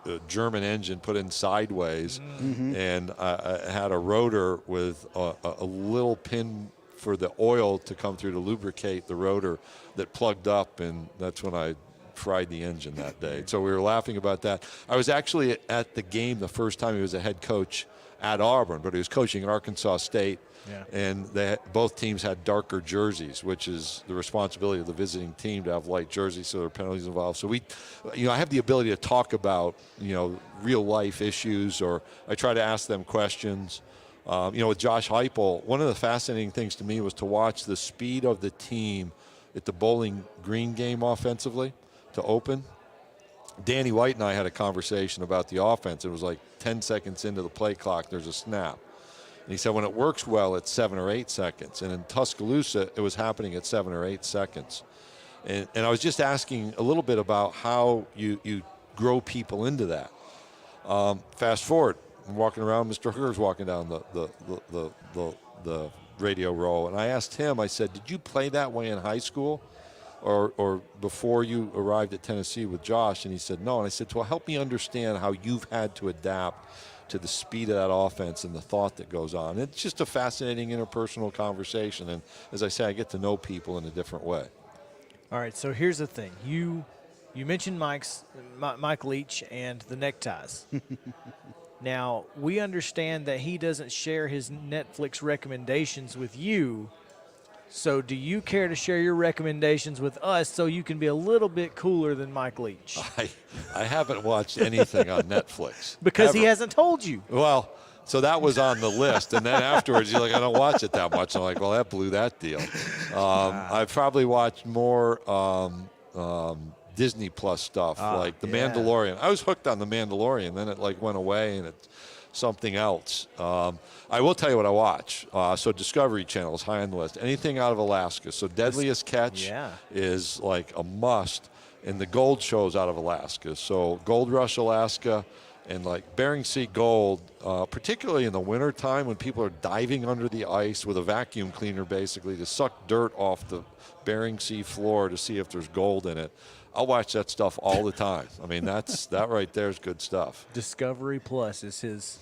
a German engine put in sideways, and I had a rotor with a little pin for the oil to come through to lubricate the rotor that plugged up, and that's when I fried the engine that day. So we were laughing about that. I was actually at the game the first time he was a head coach at Auburn, but he was coaching Arkansas State. Yeah. And both teams had darker jerseys, which is the responsibility of the visiting team to have light jerseys, so there are penalties involved. So I have the ability to talk about, real life issues, or I try to ask them questions. With Josh Heupel, one of the fascinating things to me was to watch the speed of the team at the Bowling Green game offensively to open. Danny White and I had a conversation about the offense. It was like 10 seconds into the play clock, there's a snap. And he said when it works well, it's 7 or 8 seconds. And in Tuscaloosa, it was happening at 7 or 8 seconds. And I was just asking a little bit about how you grow people into that. Fast forward, I'm walking around, Mr. Hooker's walking down the radio row. And I asked him, I said, did you play that way in high school or before you arrived at Tennessee with Josh? And he said, no. And I said, well, help me understand how you've had to adapt to the speed of that offense and the thought that goes on. It's just a fascinating interpersonal conversation. And as I say, I get to know people in a different way. All right, so here's the thing. You mentioned Mike Leach and the neckties. Now, we understand that he doesn't share his Netflix recommendations with you. So do you care to share your recommendations with us so you can be a little bit cooler than Mike Leach? I haven't watched anything on Netflix. Because ever. He hasn't told you. Well, so that was on the list. And then afterwards, you're like, I don't watch it that much. I'm like, well, that blew that deal. I've probably watched more Disney Plus stuff, like The Mandalorian. I was hooked on The Mandalorian. Then it went away, and it's something else. I will tell you what I watch. So Discovery Channel is high on the list. Anything out of Alaska. So Deadliest Catch is like a must. And the gold shows out of Alaska. So Gold Rush, Alaska, and like Bering Sea gold, particularly in the wintertime when people are diving under the ice with a vacuum cleaner basically to suck dirt off the Bering Sea floor to see if there's gold in it. I'll watch that stuff all the time. I mean, that right there is good stuff. Discovery Plus is his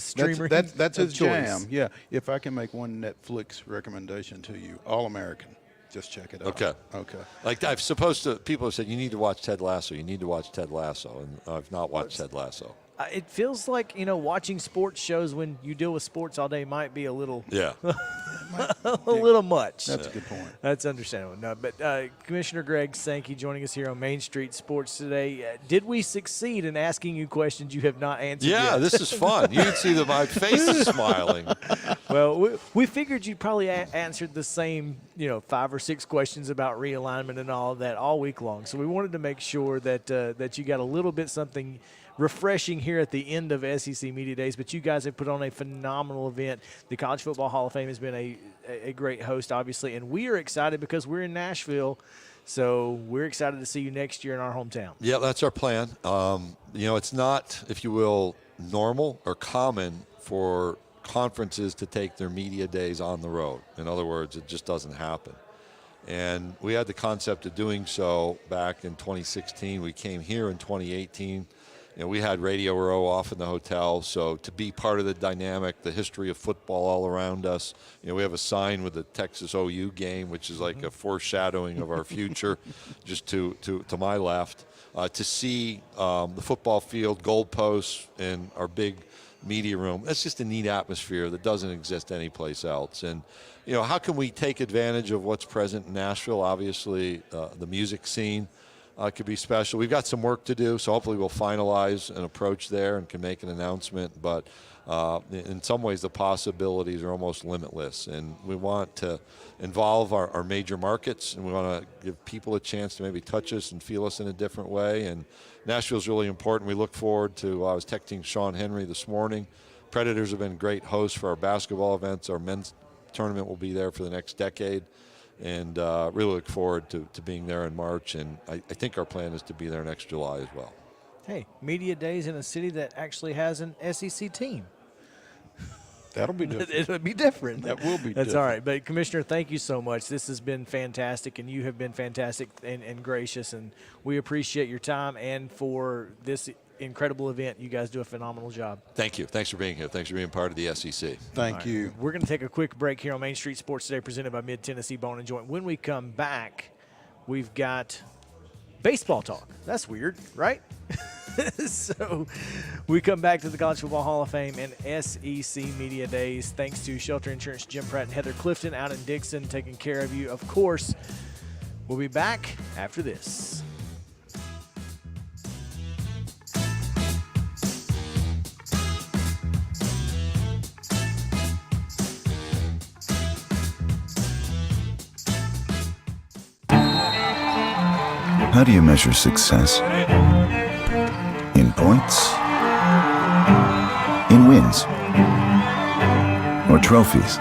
streamer. That's his choice. jam. Yeah. If I can make one Netflix recommendation to you, All American. Just check it out. Okay. Like people have said, you need to watch Ted Lasso. You need to watch Ted Lasso, and I've not watched Ted Lasso. It feels like, watching sports shows when you deal with sports all day might be a little a little much. That's a good point. That's understandable. No, but Commissioner Greg Sankey joining us here on Main Street Sports today. Did we succeed in asking you questions you have not answered yet? Yeah, this is fun. You can see that my face is smiling. Well, we figured you probably answered the same, 5 or 6 questions about realignment and all of that all week long. So we wanted to make sure that you got a little bit something refreshing here at the end of SEC Media Days, but you guys have put on a phenomenal event. The College Football Hall of Fame has been a great host, obviously, and we are excited because we're in Nashville, so we're excited to see you next year in our hometown. Yeah, that's our plan. It's not, if you will, normal or common for conferences to take their media days on the road. In other words, it just doesn't happen. And we had the concept of doing so back in 2016. We came here in 2018. We had Radio Row off in the hotel, so to be part of the dynamic, the history of football all around us. We have a sign with the Texas OU game, which is like a foreshadowing of our future, just to my left. To see the football field, goalposts, and our big media room, that's just a neat atmosphere that doesn't exist anyplace else. And, how can we take advantage of what's present in Nashville? Obviously, the music scene. could be special. We've got some work to do, so hopefully we'll finalize an approach there and can make an announcement. But in some ways, the possibilities are almost limitless. And we want to involve our major markets, and we want to give people a chance to maybe touch us and feel us in a different way. And Nashville's really important. We look forward to, I was texting Sean Henry this morning. Predators have been great hosts for our basketball events. Our men's tournament will be there for the next decade. And really look forward to being there in March. And I think our plan is to be there next July as well. Hey, media days in a city that actually has an SEC team. That'll be different. It'll be different. That will be That's different. all right. But, Commissioner, thank you so much. This has been fantastic, and you have been fantastic and gracious. And we appreciate your time and for this incredible event. You guys do a phenomenal job. Thank you. Thanks for being here. Thanks for being part of the SEC. Thank you. We're going to take a quick break here on Main Street Sports Today, presented by Mid-Tennessee Bone and Joint. When we come back, we've got baseball talk. That's weird, right? So we come back to the College Football Hall of Fame and SEC Media Days. Thanks to Shelter Insurance, Jim Pratt and Heather Clifton out in Dixon taking care of you. Of course, we'll be back after this. How do you measure success? In points? In wins? Or trophies?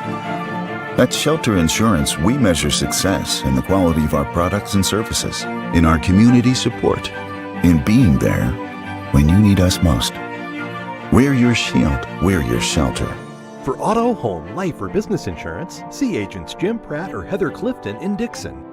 At Shelter Insurance, we measure success in the quality of our products and services, in our community support, in being there when you need us most. We're your shield. We're your shelter. For auto, home, life, or business insurance, see agents Jim Pratt or Heather Clifton in Dixon.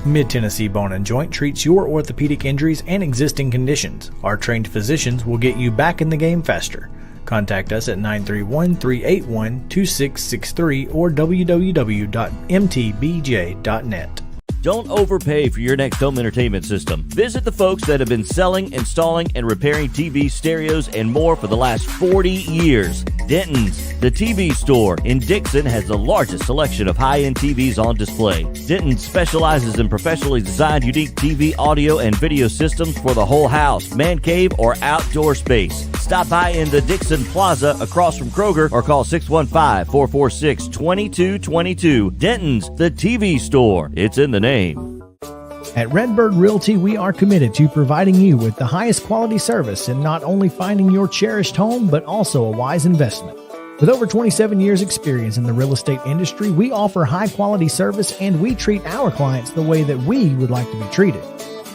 Mid-Tennessee Bone and Joint treats your orthopedic injuries and existing conditions. Our trained physicians will get you back in the game faster. Contact us at 931-381-2663 or www.mtbj.net. Don't overpay for your next home entertainment system. Visit the folks that have been selling, installing, and repairing TVs, stereos, and more for the last 40 years. Denton's, the TV store in Dixon, has the largest selection of high-end TVs on display. Denton specializes in professionally designed unique TV, audio, and video systems for the whole house, man cave, or outdoor space. Stop by in the Dixon Plaza across from Kroger or call 615-446-2222. Denton's, the TV store. It's in the name. At Redbird Realty, we are committed to providing you with the highest quality service in not only finding your cherished home, but also a wise investment. With over 27 years experience in the real estate industry, we offer high quality service and we treat our clients the way that we would like to be treated.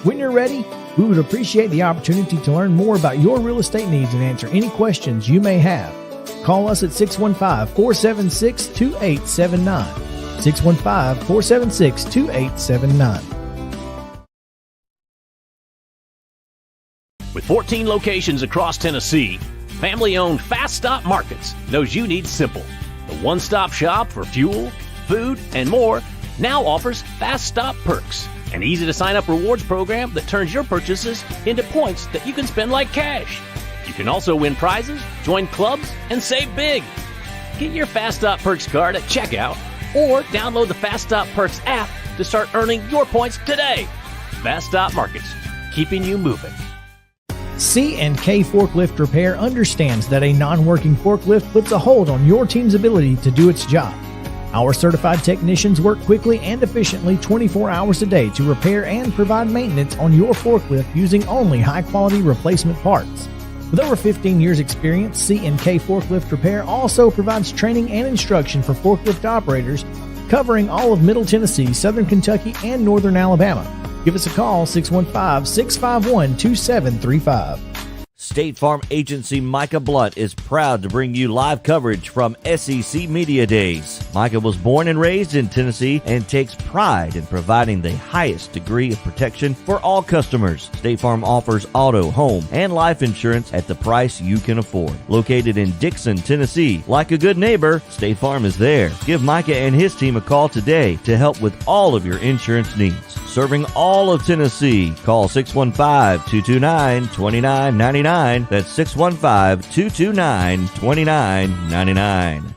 When you're ready, we would appreciate the opportunity to learn more about your real estate needs and answer any questions you may have. Call us at 615-476-2879. 615-476-2879. With 14 locations across Tennessee, family-owned Fast Stop Markets knows you need simple. The one-stop shop for fuel, food, and more now offers Fast Stop Perks, an easy-to-sign-up rewards program that turns your purchases into points that you can spend like cash. You can also win prizes, join clubs, and save big. Get your Fast Stop Perks card at checkout or download the Fast Stop Perks app to start earning your points today. Fast Stop Markets, keeping you moving. C&K Forklift Repair understands that a non-working forklift puts a hold on your team's ability to do its job. Our certified technicians work quickly and efficiently 24 hours a day to repair and provide maintenance on your forklift using only high-quality replacement parts. With over 15 years experience, C&K Forklift Repair also provides training and instruction for forklift operators covering all of Middle Tennessee, Southern Kentucky, and Northern Alabama. Give us a call, 615-651-2735. State Farm Agency Micah Blunt is proud to bring you live coverage from SEC Media Days. Micah was born and raised in Tennessee and takes pride in providing the highest degree of protection for all customers. State Farm offers auto, home, and life insurance at the price you can afford. Located in Dixon, Tennessee, like a good neighbor, State Farm is there. Give Micah and his team a call today to help with all of your insurance needs. Serving all of Tennessee, call 615-229-2999. That's 615-229-2999.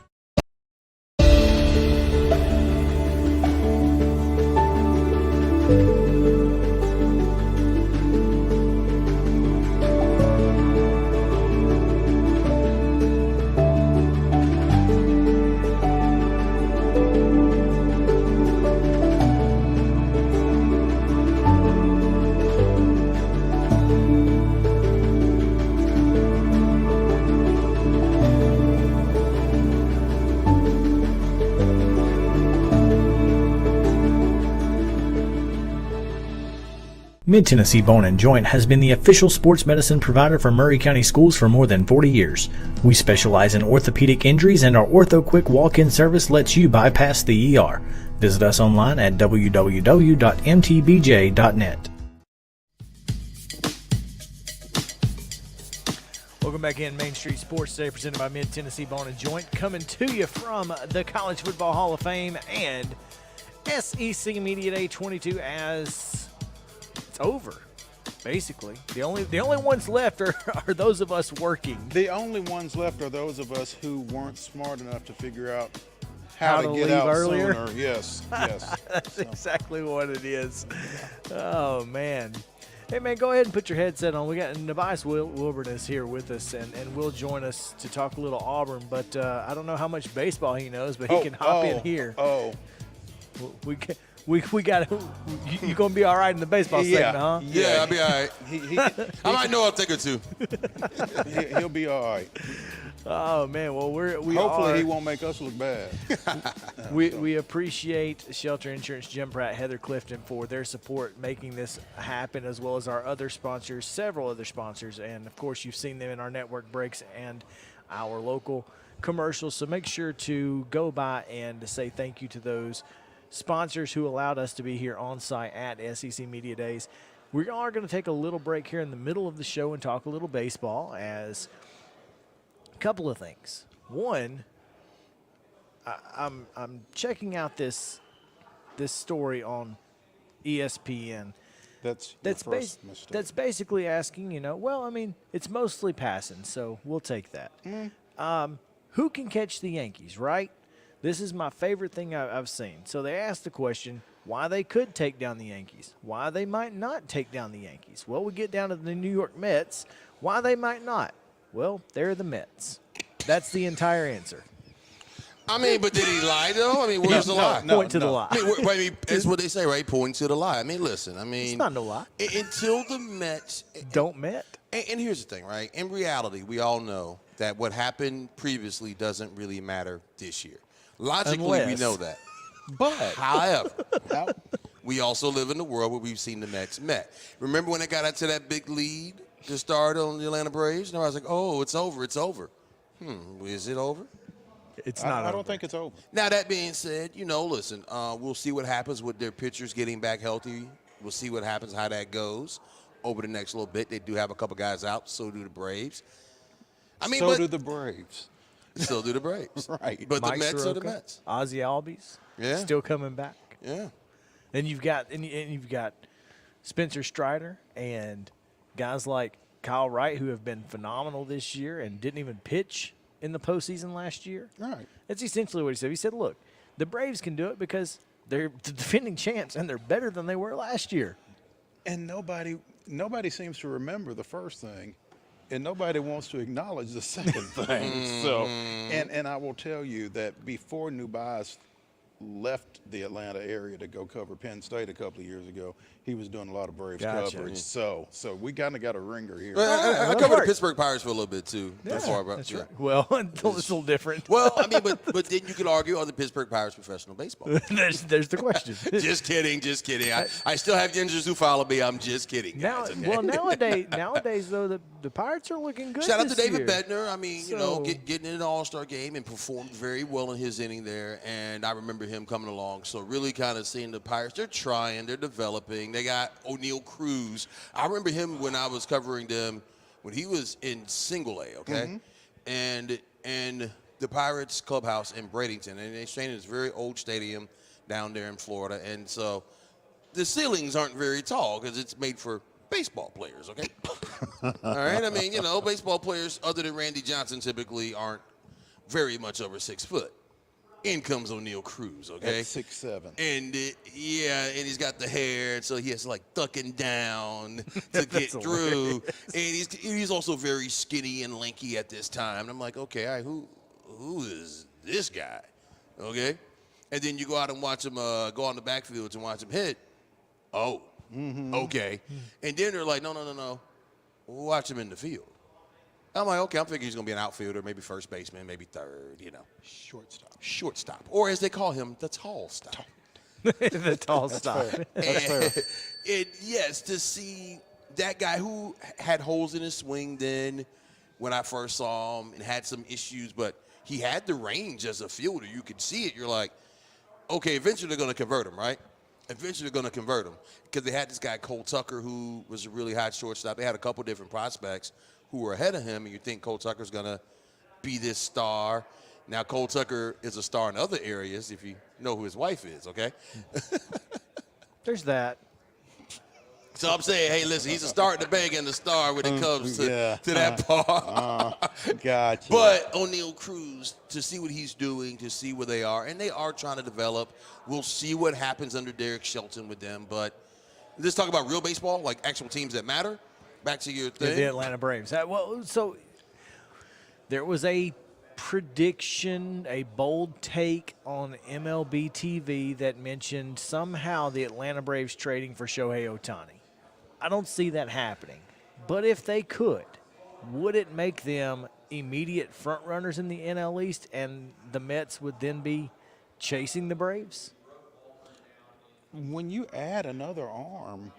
Mid-Tennessee Bone and Joint has been the official sports medicine provider for Maury County Schools for more than 40 years. We specialize in orthopedic injuries, and our Ortho Quick walk-in service lets you bypass the ER. Visit us online at www.mtbj.net. Welcome back in Main Street Sports today, presented by Mid-Tennessee Bone and Joint, coming to you from the College Football Hall of Fame and SEC Media Day 22 as it's over, basically. The only ones left are those of us working. The only ones left are those of us who weren't smart enough to figure out how to get leave out earlier. sooner. Yes. That's exactly what it is. Oh, man. Hey, man, go ahead and put your headset on. We got NUBYJAS WILBORN is here with us, and will join us to talk a little Auburn. But I don't know how much baseball he knows, but he can hop in here. We got you going to be all right in the baseball segment, huh? Yeah, I'll be all right. I might know a thing or two. He'll be all right. Oh, man. Well, hopefully he won't make us look bad. We appreciate Shelter Insurance, Jim Pratt, Heather Clifton for their support making this happen, as well as our other sponsors, several other sponsors. And, of course, you've seen them in our network breaks and our local commercials. So make sure to go by and say thank you to those sponsors who allowed us to be here on site at SEC Media Days. We are going to take a little break here in the middle of the show and talk a little baseball, as a couple of things. One, I'm checking out this story on ESPN. That's basically asking, well, I mean, it's mostly passing, so we'll take that. Who can catch the Yankees, right? This is my favorite thing I've seen. So they asked the question why they could take down the Yankees, why they might not take down the Yankees. Well, we get down to the New York Mets, why they might not. Well, they're the Mets. That's the entire answer. I mean, but did he lie, though? I mean, where's the lie? Point to the lie. I mean, it's what they say, right? Point to the lie. I mean, listen, it's not no lie. Until the Mets don't Met. And here's the thing, right? In reality, we all know that what happened previously doesn't really matter this year. Logically, we know that. But, however, we also live in a world where we've seen the Mets met. Remember when they got into that big lead to start on the Atlanta Braves? And I was like, oh, it's over, it's over. Is it over? It's not over. I don't think it's over. Now, that being said, listen, we'll see what happens with their pitchers getting back healthy. We'll see what happens, how that goes over the next little bit. They do have a couple guys out. So do the Braves. So do the Braves. So do the Braves. Right. But Mike the Mets Soroka, are the Mets. Ozzie Albies. Yeah. Still coming back. Yeah. And you've got Spencer Strider and guys like Kyle Wright, who have been phenomenal this year and didn't even pitch in the postseason last year. Right. That's essentially what he said. He said, look, the Braves can do it because they're the defending champs and they're better than they were last year. And nobody seems to remember the first thing, and nobody wants to acknowledge the second thing. So, and I will tell you that before NUBYJAS left the Atlanta area to go cover Penn State a couple of years ago, he was doing a lot of Braves coverage. So we kind of got a ringer here. I covered the Pittsburgh Pirates for a little bit too. That's right. Well, it's a little different. Well, I mean, but then you could argue, are the Pittsburgh Pirates professional baseball? There's the question. Just kidding. I still have ninjas who follow me. I'm just kidding. Guys, Well, nowadays though, the Pirates are looking good. Shout out to David year. Bednar. I mean, getting in an All-Star game and performed very well in his inning there. And I remember him coming along. So really kind of seeing the Pirates. They're trying. They're developing. They got O'Neal Cruz. I remember him when I was covering them when he was in Single A, okay? And the Pirates clubhouse in Bradenton. And they train in this very old stadium down there in Florida. And so the ceilings aren't very tall because it's made for baseball players, okay? All right? I mean, baseball players other than Randy Johnson typically aren't very much over 6 foot. In comes O'Neal Cruz, okay? At 6'7". And and he's got the hair, so he has to ducking down to get through. And he's also very skinny and lanky at this time. And I'm like, okay, all right, who is this guy? Okay? And then you go out and watch him go on the backfields and watch him hit. Oh, okay. And then they're like, no. Watch him in the field. I'm like, okay, I'm thinking he's going to be an outfielder, maybe first baseman, maybe third, Shortstop. Shortstop. Or as they call him, the tall stop. The tall stop. That's fair. Yes, to see that guy who had holes in his swing then when I first saw him and had some issues, but he had the range as a fielder. You could see it. You're like, okay, eventually they're going to convert him, right? Eventually they're going to convert him because they had this guy, Cole Tucker, who was a really hot shortstop. They had a couple different prospects who were ahead of him, and you think Cole Tucker's going to be this star. Now, Cole Tucker is a star in other areas if you know who his wife is, okay? There's that. So I'm saying, hey, listen, he's a star at the bank and a star when it comes to that part. Gotcha. But O'Neal Cruz, to see what he's doing, to see where they are, and they are trying to develop. We'll see what happens under Derek Shelton with them. But let's talk about real baseball, like actual teams that matter. Back to your thing. The Atlanta Braves. So there was a prediction, a bold take on MLB TV that mentioned somehow the Atlanta Braves trading for Shohei Ohtani. I don't see that happening. But if they could, would it make them immediate front runners in the NL East and the Mets would then be chasing the Braves? When you add another arm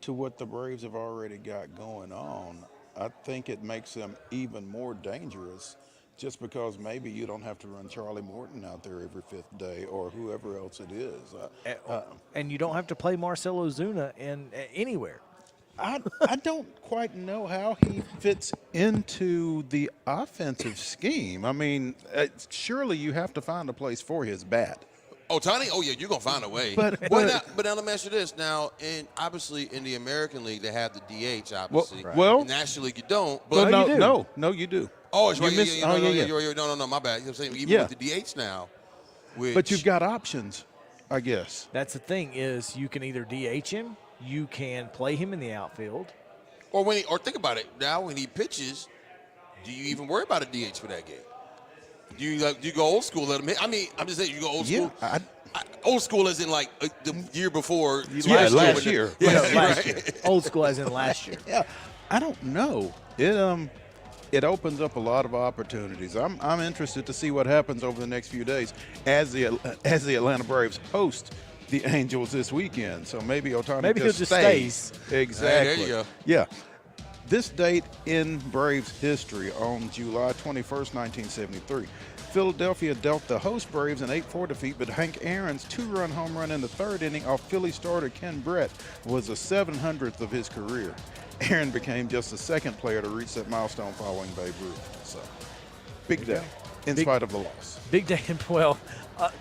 to what the Braves have already got going on, I think it makes them even more dangerous just because maybe you don't have to run Charlie Morton out there every fifth day or whoever else it is. And you don't have to play Marcell Ozuna anywhere. I don't quite know how he fits into the offensive scheme. I mean, surely you have to find a place for his bat. Ohtani? Oh, yeah, you're going to find a way. But now let me ask you this. Now, obviously in the American League, they have the DH, obviously. Well, in the National League, you don't. But no, you do. Oh, it's right. Yeah. No, my bad. I'm saying even with the DH now. But you've got options, I guess. That's the thing is you can either DH him, you can play him in the outfield. Or think about it. Now when he pitches, do you even worry about a DH for that game? Do you go old school, let him hit? I mean, I'm just saying you go old school. Old school as in like the year before. Last year. Last year. Old school as in last year. Yeah. I don't know. It opens up a lot of opportunities. I'm interested to see what happens over the next few days as the Atlanta Braves host the Angels this weekend. So maybe Ohtani just stays. Exactly. There you go. Yeah. This date in Braves history, on July 21st, 1973, Philadelphia dealt the host Braves an 8-4 defeat, but Hank Aaron's two-run home run in the third inning off Philly starter Ken Brett was the 700th of his career. Aaron became just the second player to reach that milestone following Babe Ruth. So, big day in spite of the loss. Big day. Well,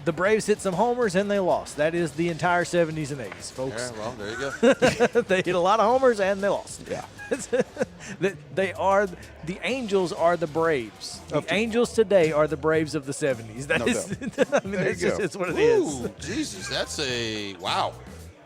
the Braves hit some homers and they lost. That is the entire 70s and 80s, folks. Yeah, well, there you go. They hit a lot of homers and they lost. Yeah. The Angels are the Braves. The Angels today are the Braves of the 70s. That is, I mean, that's just what it is. Jesus, that's a wow.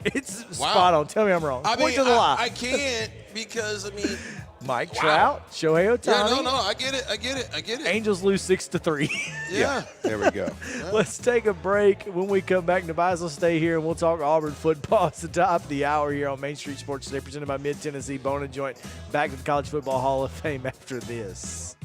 It's spot on. Tell me I'm wrong. Point to the lie. I can't because, I mean. Mike Trout, Shohei Ohtani. Yeah, no, I get it. Angels lose 6-3. Yeah. There we go. Let's take a break. When we come back, NUBYJAS will stay here, and we'll talk Auburn football. It's the top of the hour here on Main Street Sports Today, presented by Mid-Tennessee Bone & Joint. Back to the College Football Hall of Fame after this.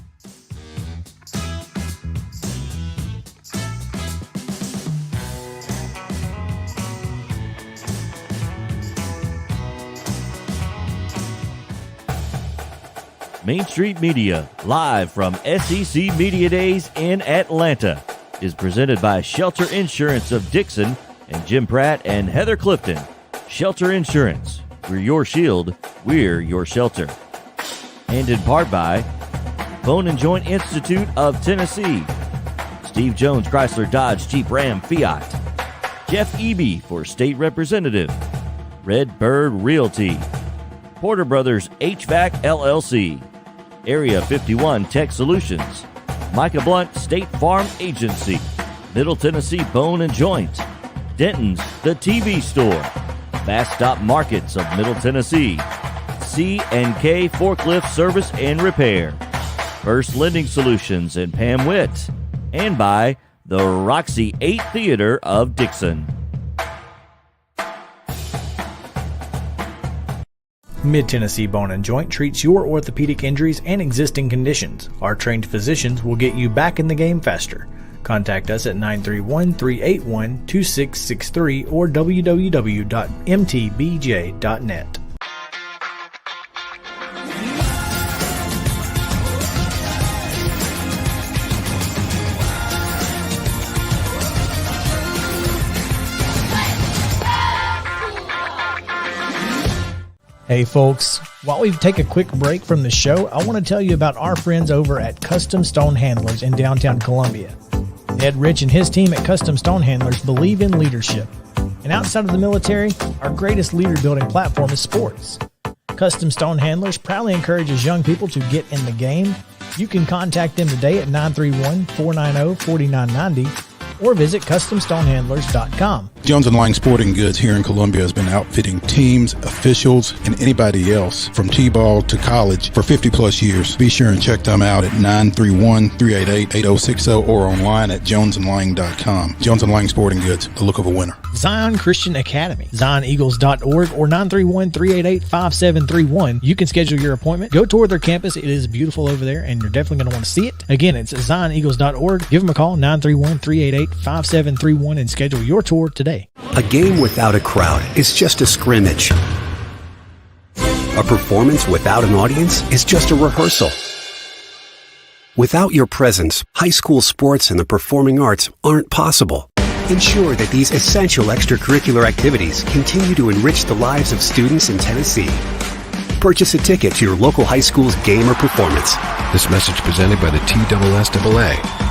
Main Street Media, live from SEC Media Days in Atlanta, is presented by Shelter Insurance of Dixon and Jim Pratt and Heather Clifton. Shelter Insurance. We're your shield. We're your shelter. And in part by Bone and Joint Institute of Tennessee, Steve Jones Chrysler Dodge Jeep Ram Fiat, Jeff Eby for State Representative, Red Bird Realty, Porter Brothers HVAC LLC, Area 51 Tech Solutions, Micah Blunt State Farm Agency, Middle Tennessee Bone and Joint, Denton's The TV Store, Fast Stop Markets of Middle Tennessee, SANKEY Forklift Service and Repair, First Lending Solutions and Pam Witt, and by the Roxy 8 Theater of Dixon. Mid-Tennessee Bone & Joint treats your orthopedic injuries and existing conditions. Our trained physicians will get you back in the game faster. Contact us at 931-381-2663 or www.mtbj.net. Hey folks, while we take a quick break from the show, I want to tell you about our friends over at Custom Stone Handlers in downtown Columbia. Ed Rich and his team at Custom Stone Handlers believe in leadership. And outside of the military, our greatest leader building platform is sports. Custom Stone Handlers proudly encourages young people to get in the game. You can contact them today at 931-490-4990 or visit CustomStonehandlers.com. Jones & Lang Sporting Goods here in Columbia has been outfitting teams, officials, and anybody else from T-ball to college for 50-plus years. Be sure and check them out at 931-388-8060 or online at jonesandlang.com. Jones & Lang Sporting Goods, the look of a winner. Zion Christian Academy, ZionEagles.org or 931-388-5731. You can schedule your appointment. Go tour their campus. It is beautiful over there, and you're definitely going to want to see it. Again, it's ZionEagles.org. Give them a call, 931-388-5731, and schedule your tour today. A game without a crowd is just a scrimmage. A performance without an audience is just a rehearsal. Without your presence, high school sports and the performing arts aren't possible. Ensure that these essential extracurricular activities continue to enrich the lives of students in Tennessee. Purchase a ticket to your local high school's game or performance. This message presented by the TSSAA.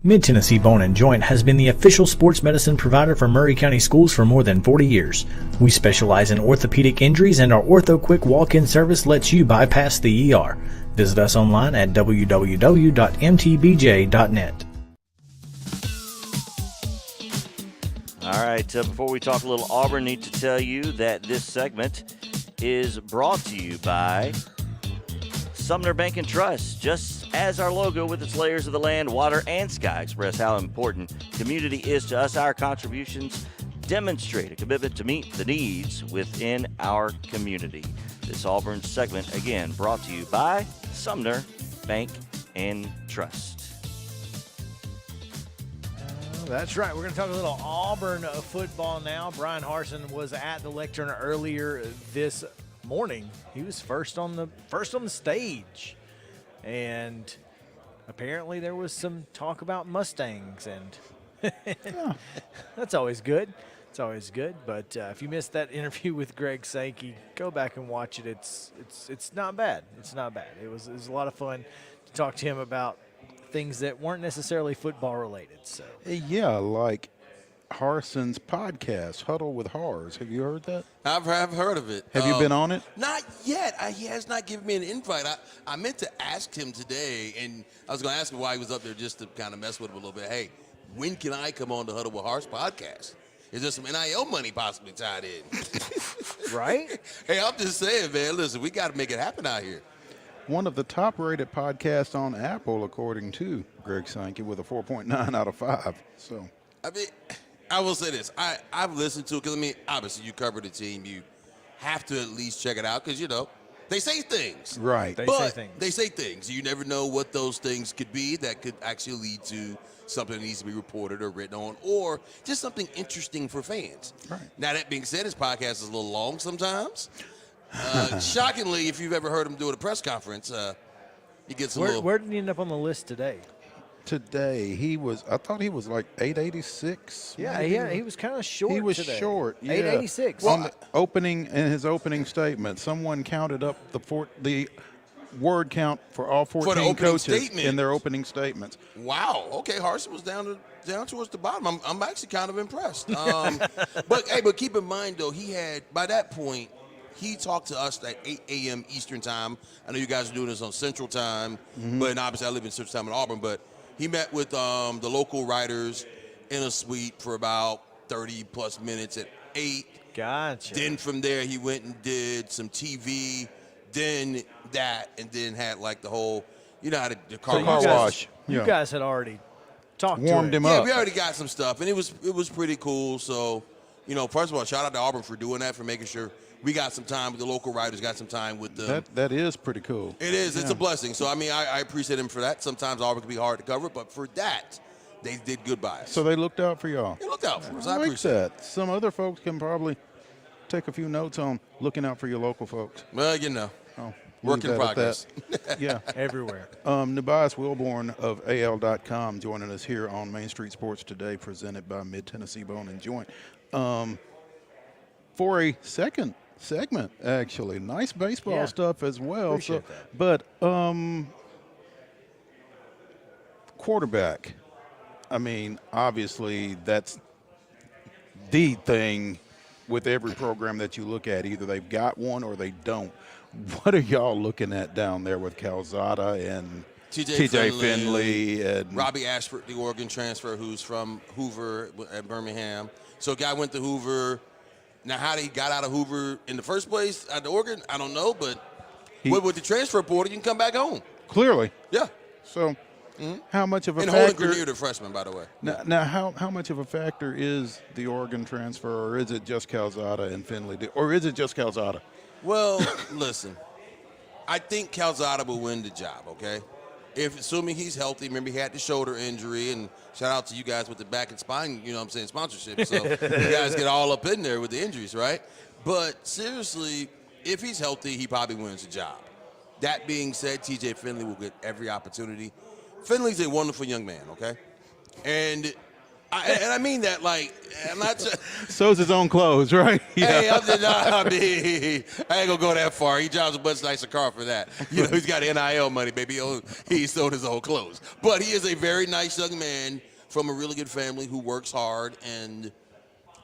Mid-Tennessee Bone & Joint has been the official sports medicine provider for Murray County Schools for more than 40 years. We specialize in orthopedic injuries, and our Ortho Quick walk-in service lets you bypass the ER. Visit us online at www.mtbj.net. All right, before we talk a little Auburn, need to tell you that this segment is brought to you by Sumner Bank and Trust. Just as our logo with its layers of the land, water, and sky express how important community is to us, our contributions demonstrate a commitment to meet the needs within our community. This Auburn segment, again, brought to you by Sumner Bank and Trust. That's right. We're going to talk a little Auburn football now. Brian Harsin was at the lectern earlier this morning. He was first on the stage, and apparently there was some talk about Mustangs, and that's always good. It's always good. But if you missed that interview with Greg Sankey, go back and watch it. It's not bad. It's not bad. It was a lot of fun to talk to him about things that weren't necessarily football related. So yeah, like Harsin's podcast, Huddle with Hars. Have you heard that? I've heard of it. Have you been on it? Not yet. He has not given me an invite. I meant to ask him today, and I was going to ask him why he was up there just to kind of mess with him a little bit. Hey, when can I come on the Huddle with Hars podcast? Is there some NIL money possibly tied in? Right? Hey, I'm just saying, man, listen, we got to make it happen out here. One of the top-rated podcasts on Apple, according to Greg Sankey, with a 4.9 out of 5. So, I mean, I will say this. I've listened to it because, I mean, obviously you cover the team. You have to at least check it out because, you know, they say things. Right. They say things. They say things. You never know what those things could be that could actually lead to something that needs to be reported or written on, or just something interesting for fans. Right. Now, that being said, his podcast is a little long sometimes. Shockingly, if you've ever heard him do a press conference, he gets a little. Where did he end up on the list today? Today I thought he was like 886. Yeah, he was kind of short. He was today. short. Yeah. 886. On the in his opening statement, someone counted up the word count for all 14 coaches in their opening statements. Wow. Okay, Harsin was down towards the bottom. I'm actually kind of impressed. But keep in mind though, by that point. He talked to us at 8 a.m. Eastern time. I know you guys are doing this on Central time, but obviously I live in Central time in Auburn. But he met with the local writers in a suite for about 30-plus minutes at 8. Gotcha. Then from there he went and did some TV, then that, and then had like the whole, you know how the car wash. You guys had already talked warmed to him up. Yeah, we already got some stuff, and it was pretty cool. So, you know, first of all, shout out to Auburn for doing that, for making sure we got some time with the local writers, got some time with the. That is pretty cool. It is. It's a blessing. So, I mean, I appreciate him for that. Sometimes Auburn can be hard to cover, but for that, they did good by us. So they looked out for y'all. They looked out for us. I like appreciate that. Some other folks can probably take a few notes on looking out for your local folks. Well, you know. Oh, work in progress. Yeah. Everywhere. NUBYJAS WILBORN of AL.com joining us here on Main Street Sports today, presented by Mid-Tennessee Bone and Joint. For a second segment, actually. Nice baseball stuff as well. Appreciate that. But quarterback, I mean, obviously that's the thing with every program that you look at. Either they've got one or they don't. What are y'all looking at down there with Calzada and TJ Finley and Robbie Ashford, the Oregon transfer, who's from Hoover at Birmingham. So a guy went to Hoover. Now, how he got out of Hoover in the first place at Oregon, I don't know. But with the transfer portal, you can come back home. Clearly. Yeah. So how much of a and factor? Holden Grenier, the freshman, by the way. Now how much of a factor is the Oregon transfer, or is it just Calzada and Finley, or is it just Calzada? Well, listen, I think Calzada will win the job, okay? Assuming he's healthy. Remember, he had the shoulder injury, and shout out to you guys with the back and spine, you know what I'm saying, sponsorship. So you guys get all up in there with the injuries, right? But seriously, if he's healthy, he probably wins the job. That being said, TJ Finley will get every opportunity. Finley's a wonderful young man, okay? And I mean that like, I'm not. Sews his own clothes, right? Hey, I ain't gonna go that far. He drives a much nicer car for that. You know, he's got NIL money, baby. He sold his own clothes. But he is a very nice young man from a really good family who works hard, and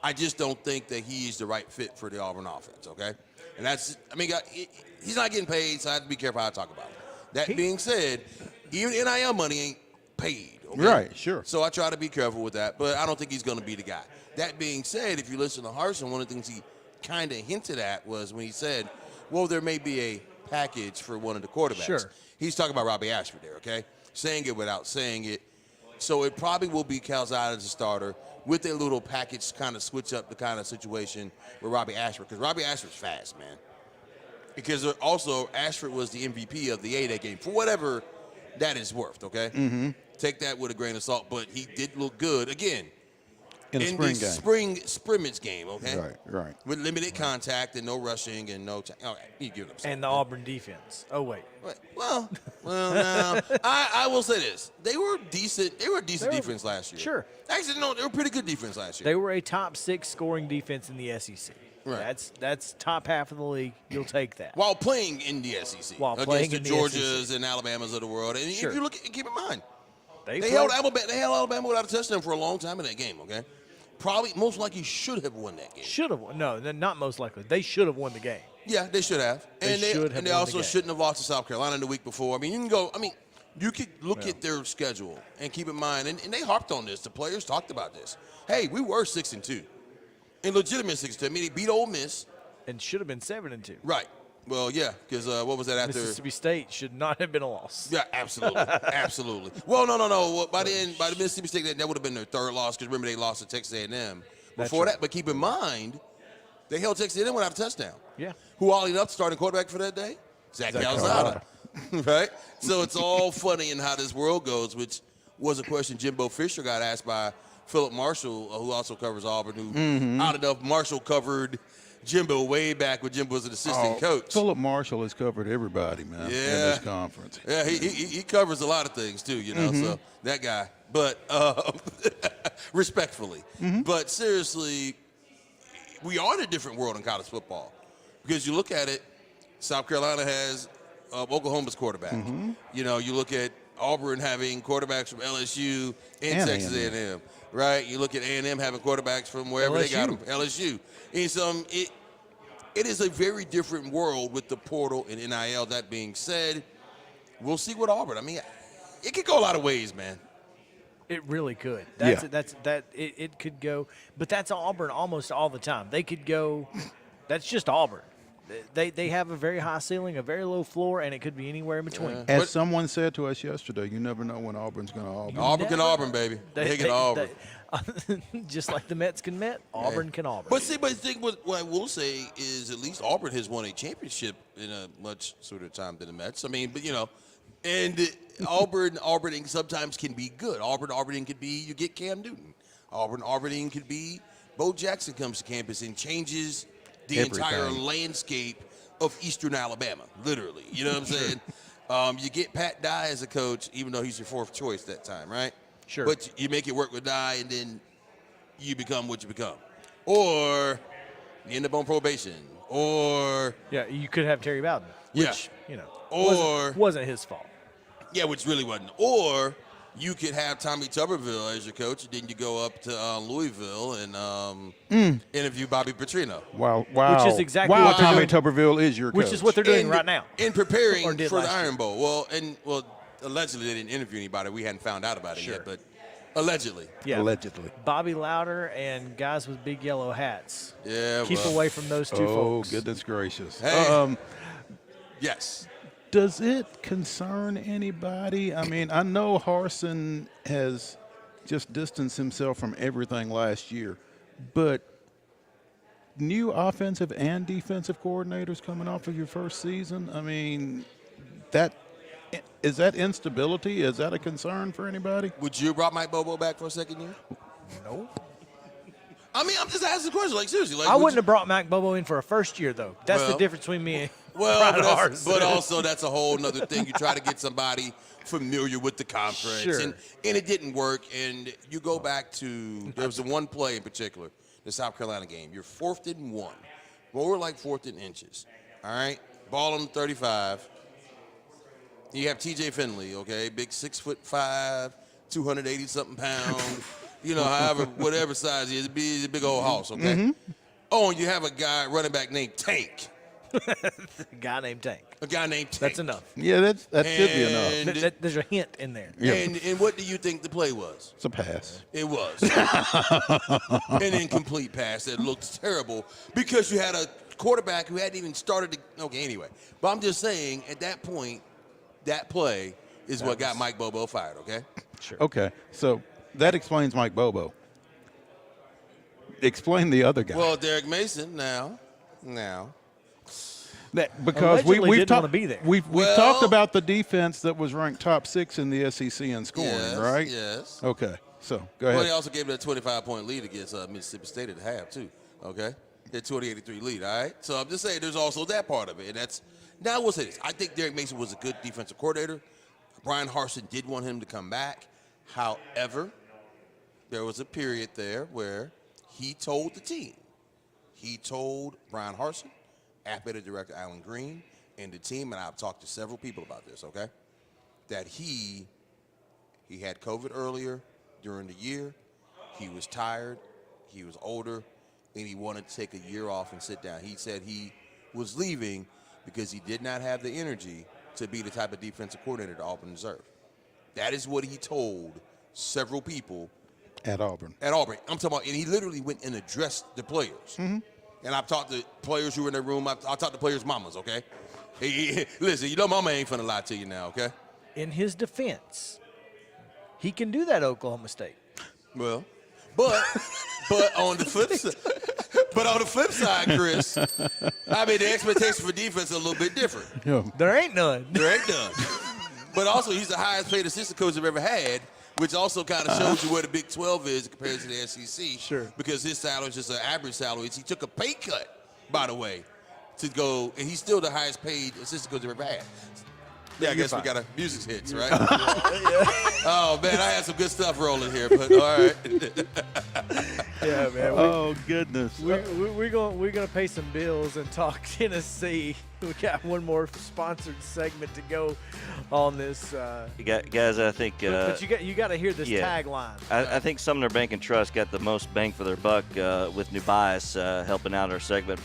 I just don't think that he's the right fit for the Auburn offense. Okay, and that's. I mean, he's not getting paid, so I have to be careful how I talk about it. That being said, even NIL money ain't paid. Okay? Right, sure. So I try to be careful with that, but I don't think he's going to be the guy. That being said, if you listen to Harsin, one of the things he kind of hinted at was when he said, well, there may be a package for one of the quarterbacks. Sure. He's talking about Robbie Ashford there, okay? Saying it without saying it. So it probably will be Calzada as a starter with a little package kind of switch up the kind of situation with Robbie Ashford, because Robbie Ashford's fast, man. Because also Ashford was the MVP of the A-Day game, for whatever that is worth, okay? Mm-hmm. Take that with a grain of salt, but he did look good again in the spring scrimmage game, okay? Right. With limited contact and no rushing and no. Okay, you give them. And the Auburn defense. Oh wait. Well, now I will say this: they were decent. They were a decent defense last year. Sure. Actually, no, they were pretty good defense last year. They were a top 6 scoring defense in the SEC. Right. That's top half of the league. You'll take that. While playing in the SEC. While against playing the in the Georgias SEC. and Alabamas of the world. And Sure. if you look, keep in mind, They held Alabama without a touchdown for a long time in that game, okay? Probably, most likely should have won that game. Should have won. No, not most likely. They should have won the game. Yeah, they should have. And they also shouldn't have lost to South Carolina the week before. I mean, you can go, you could look at their schedule and keep in mind, and they harped on this. The players talked about this. Hey, we were 6-2. And legitimate 6-2. I mean, they beat Ole Miss. And should have been 7-2. Right. Well, yeah, because what was that after? Mississippi State should not have been a loss. Yeah, absolutely. Absolutely. Well, no. Well, by the Mississippi State, that would have been their third loss, because remember they lost to Texas A&M before that. But keep in mind, they held Texas A&M without a touchdown. Yeah. Who ollied up starting quarterback for that day? Zach Calzada. Right? So it's all funny in how this world goes, which was a question Jimbo Fisher got asked by Philip Marshall, who also covers Auburn, who out enough Marshall covered Jimbo way back when Jimbo was an assistant coach. Philip Marshall has covered everybody, man, in this conference. Yeah, he covers a lot of things too, you know. So that guy, but respectfully, but seriously, we are in a different world in college football, because you look at it. South Carolina has Oklahoma's quarterback. You know, you look at Auburn having quarterbacks from LSU and Texas A&M. Right, you look at A&M having quarterbacks from wherever they got them, LSU. And so it is a very different world with the portal and NIL. That being said, we'll see what Auburn. I mean, it could go a lot of ways, man. It really could. It could go, but that's Auburn almost all the time. They could go. That's just Auburn. They have a very high ceiling, a very low floor, and it could be anywhere in between. As someone said to us yesterday, you never know when Auburn's going to Auburn. Auburn can Auburn, baby. They can Auburn. Just like the Mets can Met, Auburn can Auburn. But see, but the thing, what I will say is at least Auburn has won a championship in a much shorter time than the Mets. I mean, but and Auburn sometimes can be good. Auburn could be, you get Cam Newton. Auburn could be Bo Jackson comes to campus and changes the entire landscape of Eastern Alabama, literally. You know what I'm saying? You get Pat Dye as a coach, even though he's your fourth choice that time, right? Sure. But you make it work with Dye, and then you become what you become. Or you end up on probation. Or you could have Terry Bowden, which wasn't his fault. Yeah, which really wasn't. Or you could have Tommy Tuberville as your coach, and then you go up to Louisville and interview Bobby Petrino. Wow. Which is exactly what Tommy Tuberville is your coach. Which is what they're doing right now. In preparing for the last year. Iron Bowl. Well, allegedly they didn't interview anybody. We hadn't found out about it yet, but allegedly. Yeah. Allegedly. Bobby Louder and guys with big yellow hats. Yeah. Keep away from those two folks. Oh, goodness gracious. Hey. Yes. Does it concern anybody? I mean, I know Harsin has just distanced himself from everything last year, but new offensive and defensive coordinators coming off of your first season, I mean, is that instability? Is that a concern for anybody? Would you have brought Mike Bobo back for a second year? No. I mean, I'm just asking the question. Like, seriously. Like, I wouldn't have brought Mike Bobo in for a first year, though. That's the difference between me and but also that's a whole nother thing. You try to get somebody familiar with the conference. Sure. And it didn't work. And you go back to, there was one play in particular, the South Carolina game. You're 4th and 1. More like 4th and inches. All right? Ball on the 35. You have T.J. Finley, okay? Big 6'5", 280-something pound. However, whatever size he is, he's a big old house, okay? Mm-hmm. Oh, and you have a guy, running back named Tank. A guy named Tank. That's enough. Yeah, that should be enough. There's a hint in there. Yeah. And what do you think the play was? It's a pass. It was. An incomplete pass that looked terrible because you had a quarterback who hadn't even started to – okay, anyway. But I'm just saying, at that point, that play is what got Mike Bobo fired, okay? Sure. Okay, so that explains Mike Bobo. Explain the other guy. Well, Derek Mason now. Because Allegedly we've didn't talked want to be there. We've talked about the defense that was ranked top 6 in the SEC in scoring, right? Yes. Okay, so go ahead. Well, they also gave it a 25-point lead against Mississippi State at the half, too, okay? They're 28-3 lead, all right? So I'm just saying there's also that part of it. And that's – now I will say this. I think Derek Mason was a good defensive coordinator. Brian Harsin did want him to come back. However, there was a period there where he told the team, he told Brian Harsin, athletic director Alan Green, and the team, and I've talked to several people about this, okay, that he had COVID earlier during the year. He was tired. He was older, and he wanted to take a year off and sit down. He said he was leaving because he did not have the energy to be the type of defensive coordinator that Auburn deserved. That is what he told several people at Auburn. I'm talking about, and he literally went and addressed the players. Mm-hmm. And I've talked to players who were in the room. I've talked to players' mamas, okay? Listen, mama ain't finna lie to you now, okay? In his defense, he can do that at Oklahoma State. Well, but on the flip side, Chris, I mean, the expectation for defense is a little bit different. Yeah. There ain't none. But also, he's the highest paid assistant coach I've ever had, which also kind of shows you where the Big 12 is compared to the SEC. Sure. Because his salary is just an average salary. He took a pay cut, by the way, to go, and he's still the highest paid assistant coach I've ever had. Yeah, I guess we got a music hits, right? Oh, man, I had some good stuff rolling here, but all right. Yeah, man. Oh, goodness. We're gonna pay some bills and talk Tennessee. We got one more sponsored segment to go on this. Guys, I think. But you got to hear this tagline. I think Sumner Bank and Trust got the most bang for their buck with NUBYJAS helping out our segment,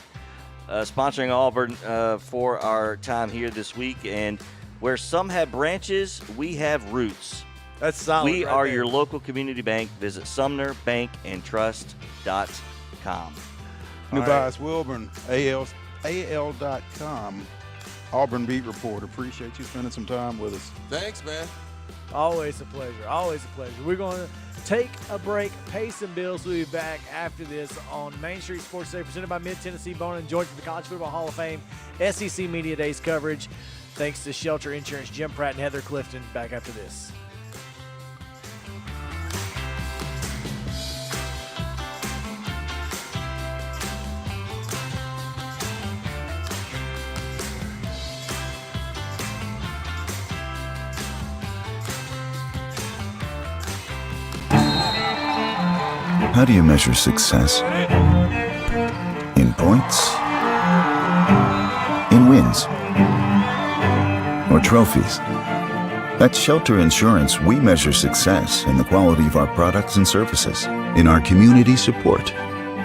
sponsoring Auburn for our time here this week. And where some have branches, we have roots. That's solid. We right are there. your local community bank. Visit SumnerBankandTrust.com. NUBYJAS Wilburn, AL.com, Auburn beat reporter. Appreciate you spending some time with us. Thanks, man. Always a pleasure. Always a pleasure. We're going to take a break, pay some bills. We'll be back after this on Main Street Sports Today, presented by Mid-Tennessee Bone and Joint, the College Football Hall of Fame, SEC Media Days coverage. Thanks to Shelter Insurance, Jim Pratt and Heather Clifton. Back after this. How do you measure success? In points? In wins? Or trophies? At Shelter Insurance, we measure success in the quality of our products and services, in our community support,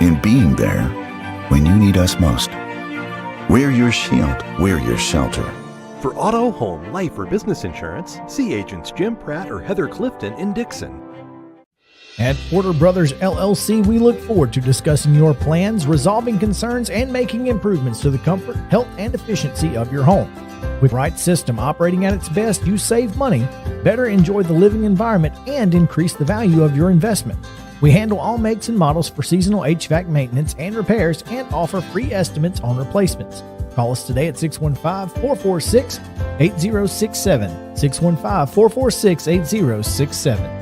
in being there when you need us most. We're your shield. We're your shelter. For auto, home, life, or business insurance, see agents Jim Pratt or Heather Clifton in Dixon. At Porter Brothers LLC, we look forward to discussing your plans, resolving concerns, and making improvements to the comfort, health, and efficiency of your home. With the right system operating at its best, you save money, better enjoy the living environment, and increase the value of your investment. We handle all makes and models for seasonal HVAC maintenance and repairs and offer free estimates on replacements. Call us today at 615-446-8067. 615-446-8067.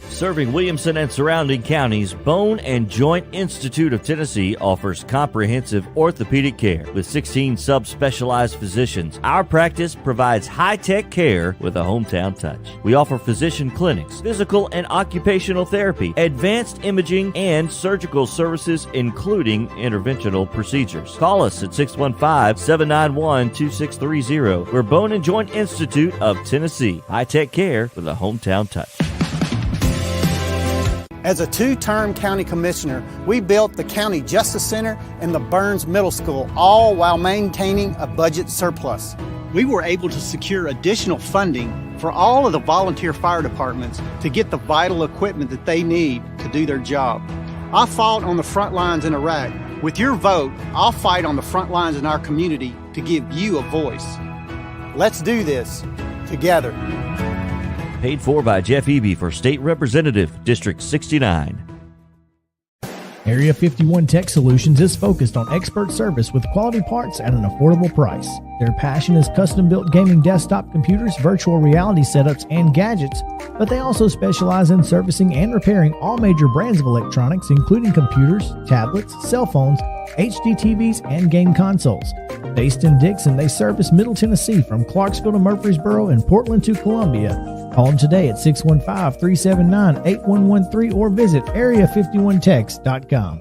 Serving Williamson and surrounding counties, Bone and Joint Institute of Tennessee offers comprehensive orthopedic care with 16 subspecialized physicians. Our practice provides high-tech care with a hometown touch. We offer physician clinics, physical and occupational therapy, advanced imaging, and surgical services, including interventional procedures. Call us at 615-791-2630. We're Bone and Joint Institute of Tennessee. High-tech care with a hometown touch. As a two-term county commissioner, we built the County Justice Center and the Burns Middle School, all while maintaining a budget surplus. We were able to secure additional funding for all of the volunteer fire departments to get the vital equipment that they need to do their job. I fought on the front lines in Iraq. With your vote, I'll fight on the front lines in our community to give you a voice. Let's do this together. Paid for by Jeff Eby for State Representative, District 69. Area 51 Tech Solutions is focused on expert service with quality parts at an affordable price. Their passion is custom-built gaming desktop computers, virtual reality setups, and gadgets, but they also specialize in servicing and repairing all major brands of electronics, including computers, tablets, cell phones, HD TVs, and game consoles. Based in Dixon, they service Middle Tennessee from Clarksville to Murfreesboro and Portland to Columbia. Call them today at 615-379-8113 or visit area51techs.com.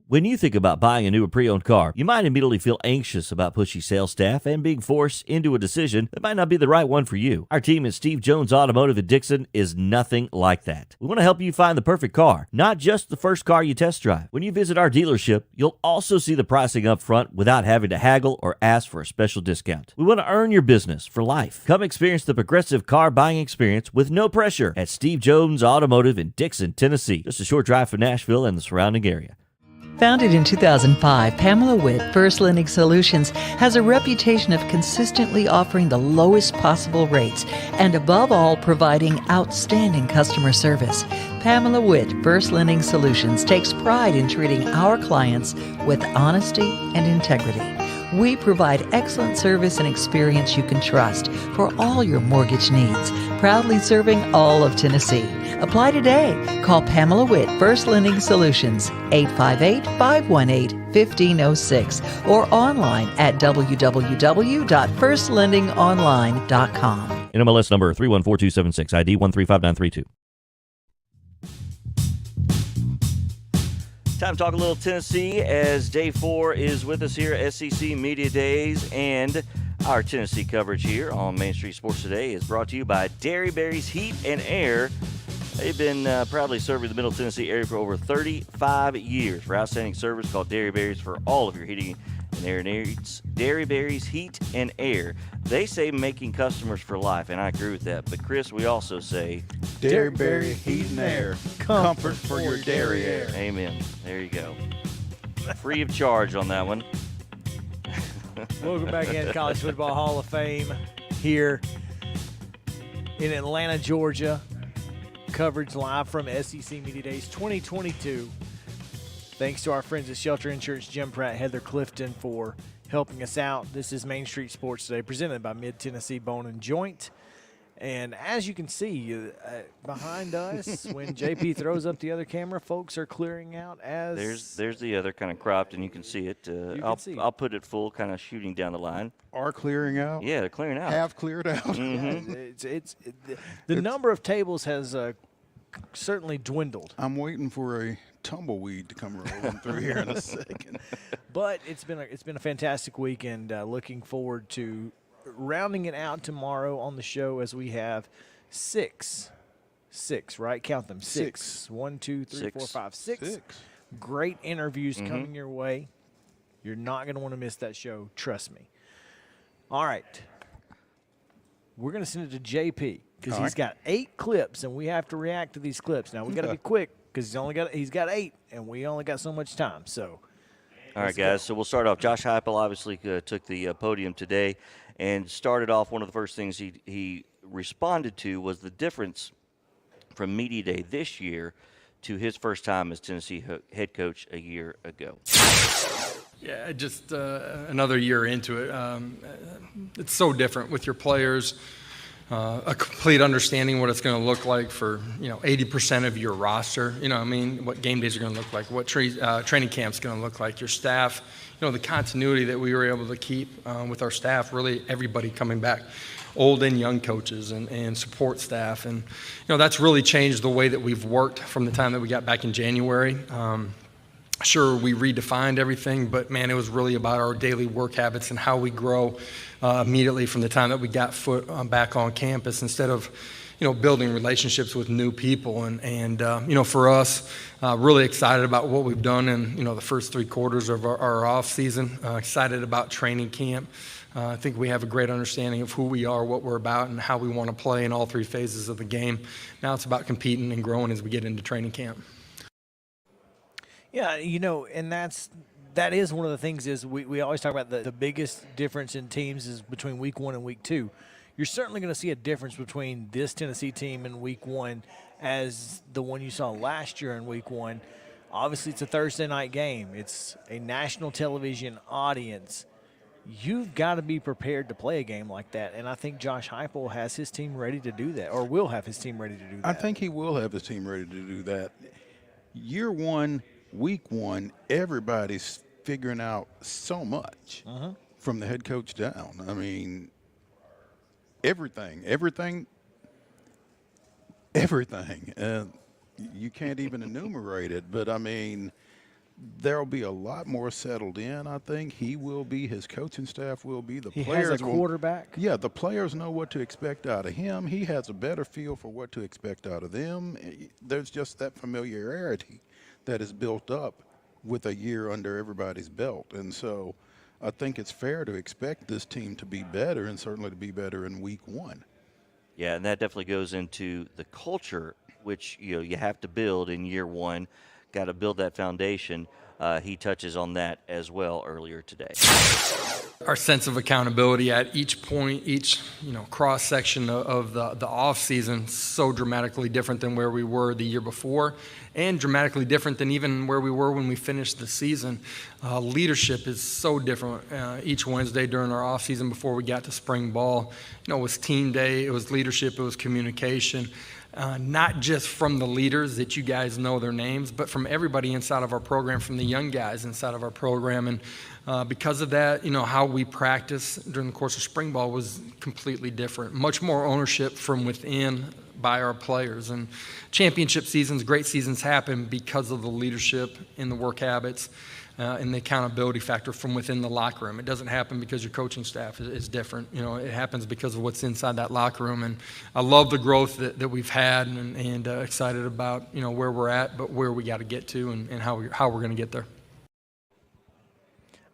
When you think about buying a new or pre-owned car, you might immediately feel anxious about pushy sales staff and being forced into a decision that might not be the right one for you. Our team at Steve Jones Automotive in Dixon is nothing like that. We want to help you find the perfect car, not just the first car you test drive. When you visit our dealership, you'll also see the pricing up front without having to haggle or ask for a special discount. We want to earn your business for life. Come experience the progressive car buying experience with no pressure at Steve Jones Automotive in Dixon, Tennessee. Just a short drive from Nashville and the surrounding area. Founded in 2005, Pamela Witt First Lending Solutions has a reputation of consistently offering the lowest possible rates and, above all, providing outstanding customer service. Pamela Witt First Lending Solutions takes pride in treating our clients with honesty and integrity. We provide excellent service and experience you can trust for all your mortgage needs, proudly serving all of Tennessee. Apply today. Call Pamela Witt First Lending Solutions, 858-518-1506, or online at www.firstlendingonline.com. NMLS number 314276, ID 135932. Time to talk a little Tennessee as Day 4 is with us here at SEC Media Days, and our Tennessee coverage here on Main Street Sports Today is brought to you by Dairy Berries Heat and Air. They've been proudly serving the Middle Tennessee area for over 35 years. For outstanding service, call Dairy Berries for all of your heating and air needs. Dairy Berries Heat and Air. They say making customers for life, and I agree with that. But, Chris, we also say Dairy Berry Heat and Air. Comfort for your dairy air. Amen. There you go. Free of charge on that one. Welcome back in College Football Hall of Fame here in Atlanta, Georgia. Coverage live from SEC Media Days 2022. Thanks to our friends at Shelter Insurance, Jim Pratt, Heather Clifton for helping us out. This is Main Street Sports Today, presented by Mid-Tennessee Bone and Joint. And as you can see behind us, when JP throws up the other camera, folks are clearing out as there's the other kind of cropped, and you can see it. I'll put it full, kind of shooting down the line. Are clearing out? Yeah, they're clearing out. Have cleared out. Mm-hmm. The number of tables has certainly dwindled. I'm waiting for a tumbleweed to come rolling through here in a second. But it's been a fantastic weekend. Looking forward to rounding it out tomorrow on the show as we have six, right? Count them. Six. 1, 2, 3, 4, 5, 6. Great interviews coming your way. You're not going to want to miss that show. Trust me. All right. We're going to send it to JP because he's got 8 clips, and we have to react to these clips. Now, we got to be quick because he's got 8, and we only got so much time. So, all right, guys. So we'll start off. Josh Heupel obviously took the podium today and started off. One of the first things he responded to was the difference from Media Day this year to his first time as Tennessee head coach a year ago. Yeah, just another year into it. It's so different with your players. A complete understanding what it's going to look like for 80% of your roster. What game days are going to look like, what training camp's going to look like, your staff. The continuity that we were able to keep with our staff. Really, everybody coming back, old and young coaches and support staff, and that's really changed the way that we've worked from the time that we got back in January. Sure, we redefined everything, but man, it was really about our daily work habits and how we grow immediately from the time that we got foot back on campus, instead of building relationships with new people. And for us, really excited about what we've done in the first 3 quarters of our off season. Excited about training camp. I think we have a great understanding of who we are, what we're about, and how we want to play in all 3 phases of the game. Now it's about competing and growing as we get into training camp. Yeah, and that is one of the things is we always talk about the biggest difference in teams is between week 1 and week 2. You're certainly going to see a difference between this Tennessee team in week 1 as the one you saw last year in week 1. Obviously, it's a Thursday night game. It's a national television audience. You've got to be prepared to play a game like that, and I think Josh Heupel has his team ready to do that, or will have his team ready to do that. I think he will have his team ready to do that. Year 1, week 1, everybody's figuring out so much from the head coach down. I mean, everything. You can't even enumerate it, but I mean, there'll be a lot more settled in. I think he will be, his coaching staff will be. The players has a quarterback. Yeah, the players know what to expect out of him. He has a better feel for what to expect out of them. There's just that familiarity that is built up with a year under everybody's belt. And so I think it's fair to expect this team to be better, and certainly to be better in week 1. Yeah, and that definitely goes into the culture, which you have to build in year 1. Got to build that foundation. He touches on that as well earlier today. Our sense of accountability at each point, each cross section of the off season, so dramatically different than where we were the year before, and dramatically different than even where we were when we finished the season. Leadership is so different each Wednesday during our off season before we got to spring ball. It was team day, it was leadership, it was communication. Not just from the leaders that you guys know their names, but from everybody inside of our program, from the young guys inside of our program. And because of that, how we practice during the course of spring ball was completely different. Much more ownership from within by our players. And championship seasons, great seasons happen because of the leadership and the work habits and the accountability factor from within the locker room. It doesn't happen because your coaching staff is different. It happens because of what's inside that locker room. And I love the growth that we've had, and excited about where we're at, but where we got to get to, and how we're going to get there.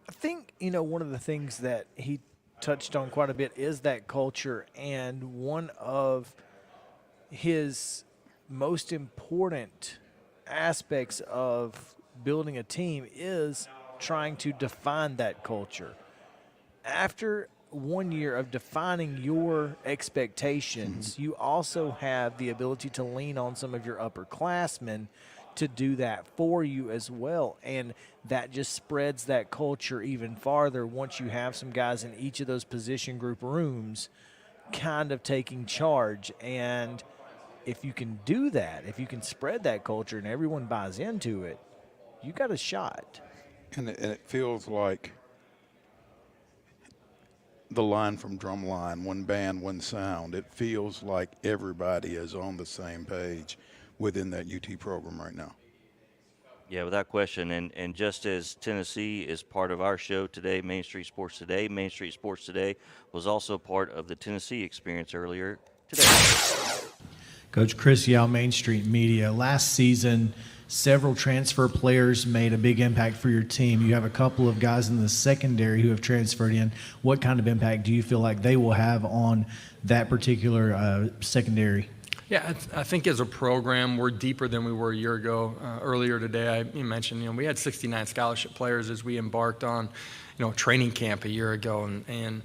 I think one of the things that he touched on quite a bit is that culture, and one of his most important aspects of building a team is trying to define that culture. after 1 year of defining your expectations, you also have the ability to lean on some of your upperclassmen to do that for you as well. And that just spreads that culture even farther once you have some guys in each of those position group rooms kind of taking charge. And if you can do that, if you can spread that culture and everyone buys into it, you got a shot. And it feels like the line from Drumline, one band, one sound. It feels like everybody is on the same page within that UT program right now. Yeah, without question. And just as Tennessee is part of our show today, Main Street Sports Today, Main Street Sports Today was also part of the Tennessee experience earlier today. Coach Chris Yao, Main Street Media. Last season, several transfer players made a big impact for your team. You have a couple of guys in the secondary who have transferred in. What kind of impact do you feel like they will have on that particular secondary? Yeah, I think as a program, we're deeper than we were a year ago. Earlier today, you mentioned, we had 69 scholarship players as we embarked on, training camp a year ago. And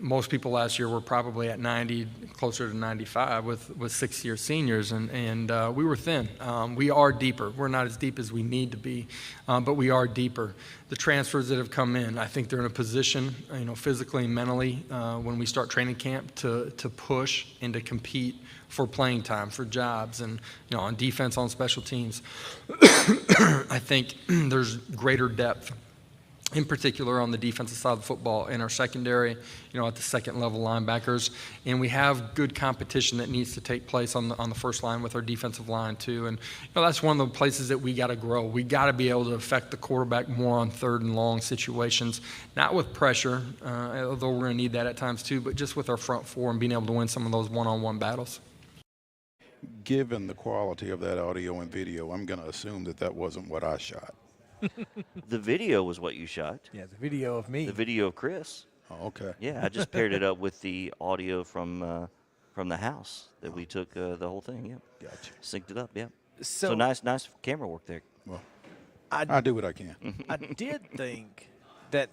most people last year were probably at 90, closer to 95 with sixth-year seniors, and we were thin. We are deeper. We're not as deep as we need to be, but we are deeper. The transfers that have come in, I think they're in a position, physically and mentally, when we start training camp to push and to compete for playing time, for jobs, and on defense, on special teams. I think there's greater depth, in particular on the defensive side of the football in our secondary, at the second level linebackers. And we have good competition that needs to take place on the first line with our defensive line too. And that's one of the places that we got to grow. We got to be able to affect the quarterback more on third and long situations, not with pressure, although we're going to need that at times too, but just with our front four and being able to win some of those one-on-one battles. Given the quality of that audio and video, I'm going to assume that wasn't what I shot. The video was what you shot. Yeah, the video of me. The video of Chris. Oh, okay. Yeah, I just paired it up with the audio from the house that we took the whole thing. Yep. Gotcha. Synced it up. Yep. So nice camera work there. Well, I do what I can. I did think that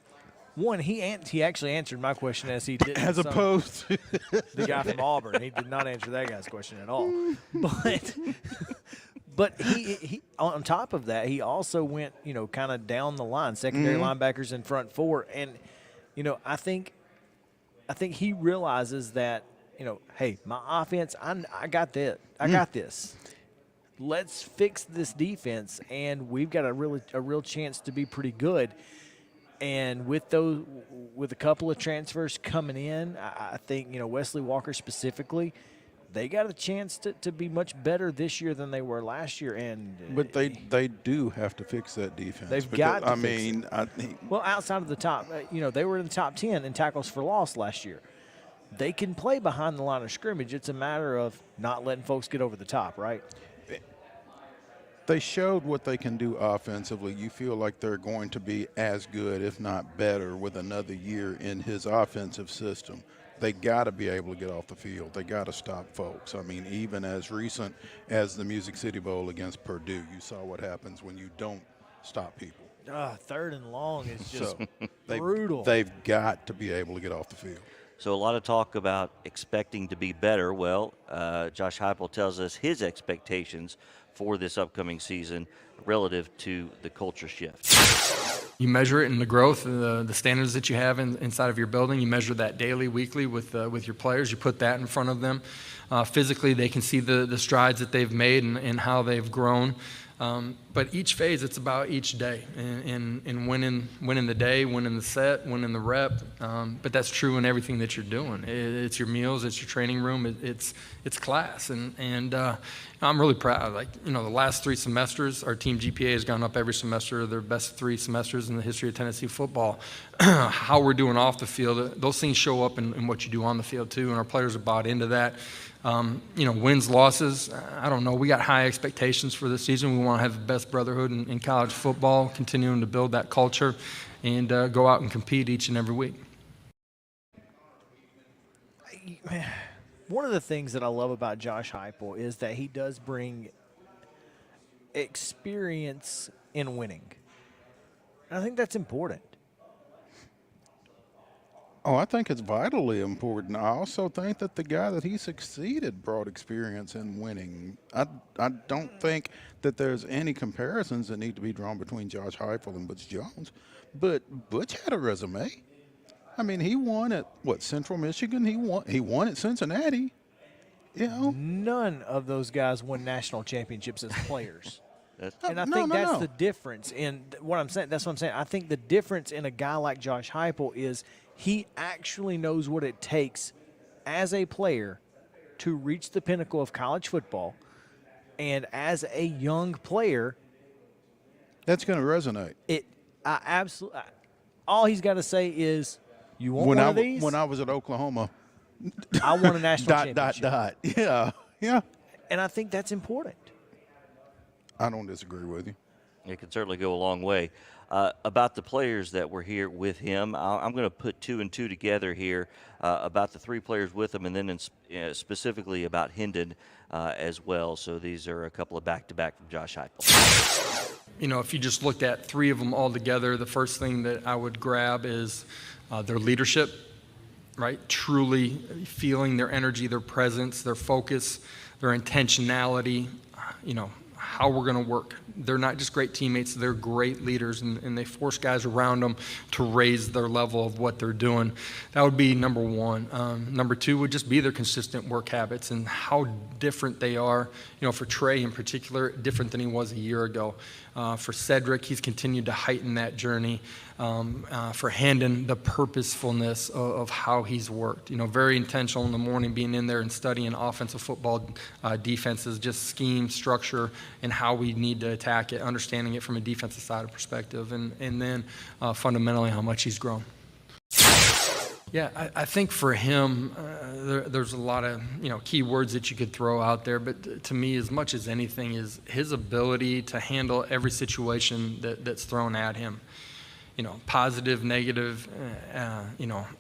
one, he actually answered my question as he did. As opposed to the guy from Auburn. He did not answer that guy's question at all. But he on top of that, he also went, kind of down the line, secondary linebackers and front four. And, I think he realizes that, hey, my offense, I got that. I got this. Let's fix this defense, and we've got a real chance to be pretty good. And with a couple of transfers coming in, I think, Wesley Walker specifically, they got a chance to be much better this year than they were last year. But they do have to fix that defense. They've got to fix it. Well, outside of the top, they were in the top 10 in tackles for loss last year. They can play behind the line of scrimmage. It's a matter of not letting folks get over the top, right? They showed what they can do offensively. You feel like they're going to be as good, if not better, with another year in his offensive system. They got to be able to get off the field. They got to stop folks. I mean, even as recent as the Music City Bowl against Purdue, you saw what happens when you don't stop people. Third and long is just so brutal. They've got to be able to get off the field. So a lot of talk about expecting to be better. Well, Josh Heupel tells us his expectations for this upcoming season relative to the culture shift. You measure it in the growth, the standards that you have inside of your building. You measure that daily, weekly with your players. You put that in front of them. Physically, they can see the strides that they've made and how they've grown. But each phase, it's about each day and winning the day, winning the set, winning the rep. But that's true in everything that you're doing. It's your meals, it's your training room, it's class. And I'm really proud. The last 3 semesters, our team GPA has gone up every semester. Their best 3 semesters in the history of Tennessee football. How we're doing off the field, those things show up in what you do on the field too, and our players have bought into that. Wins, losses, I don't know. We got high expectations for this season. We want to have the best brotherhood in college football, continuing to build that culture, and go out and compete each and every week. One of the things that I love about Josh Heupel is that he does bring experience in winning. I think that's important. Oh, I think it's vitally important. I also think that the guy that he succeeded brought experience in winning. I don't think that there's any comparisons that need to be drawn between Josh Heupel and Butch Jones. But Butch had a resume. I mean, he won at, Central Michigan? He won at Cincinnati. You know? None of those guys won national championships as players. And I No, think no, that's no. the difference in what I'm saying. That's what I'm saying. I think the difference in a guy like Josh Heupel is he actually knows what it takes as a player to reach the pinnacle of college football. And as a young player, that's going to resonate. I absolutely. All he's got to say is, "You want When one of these?" When I was at Oklahoma, I won a national championship. Yeah, yeah. And I think that's important. I don't disagree with you. It can certainly go a long way. About the players that were here with him, I'm going to put 2 and 2 together here about the 3 players with him, and then specifically about Hendon as well. So these are a couple of back-to-back from Josh Heupel. You know, if you just looked at 3 of them all together, the first thing that I would grab is their leadership, right? Truly feeling their energy, their presence, their focus, their intentionality, you know, how we're going to work. They're not just great teammates, they're great leaders, and they force guys around them to raise their level of what they're doing. That would be number 1. Number 2 would just be their consistent work habits and how different they are. You know, for Trey in particular, different than he was a year ago. For Cedric, he's continued to heighten that journey. For Hendon, the purposefulness of how he's worked. You know, very intentional in the morning, being in there and studying offensive football defenses, just scheme, structure, and how we need to attack it, understanding it from a defensive side of perspective, and then fundamentally how much he's grown. Yeah, I think for him, there's a lot of key words that you could throw out there, but to me, as much as anything, is his ability to handle every situation that's thrown at him. You know, positive, negative,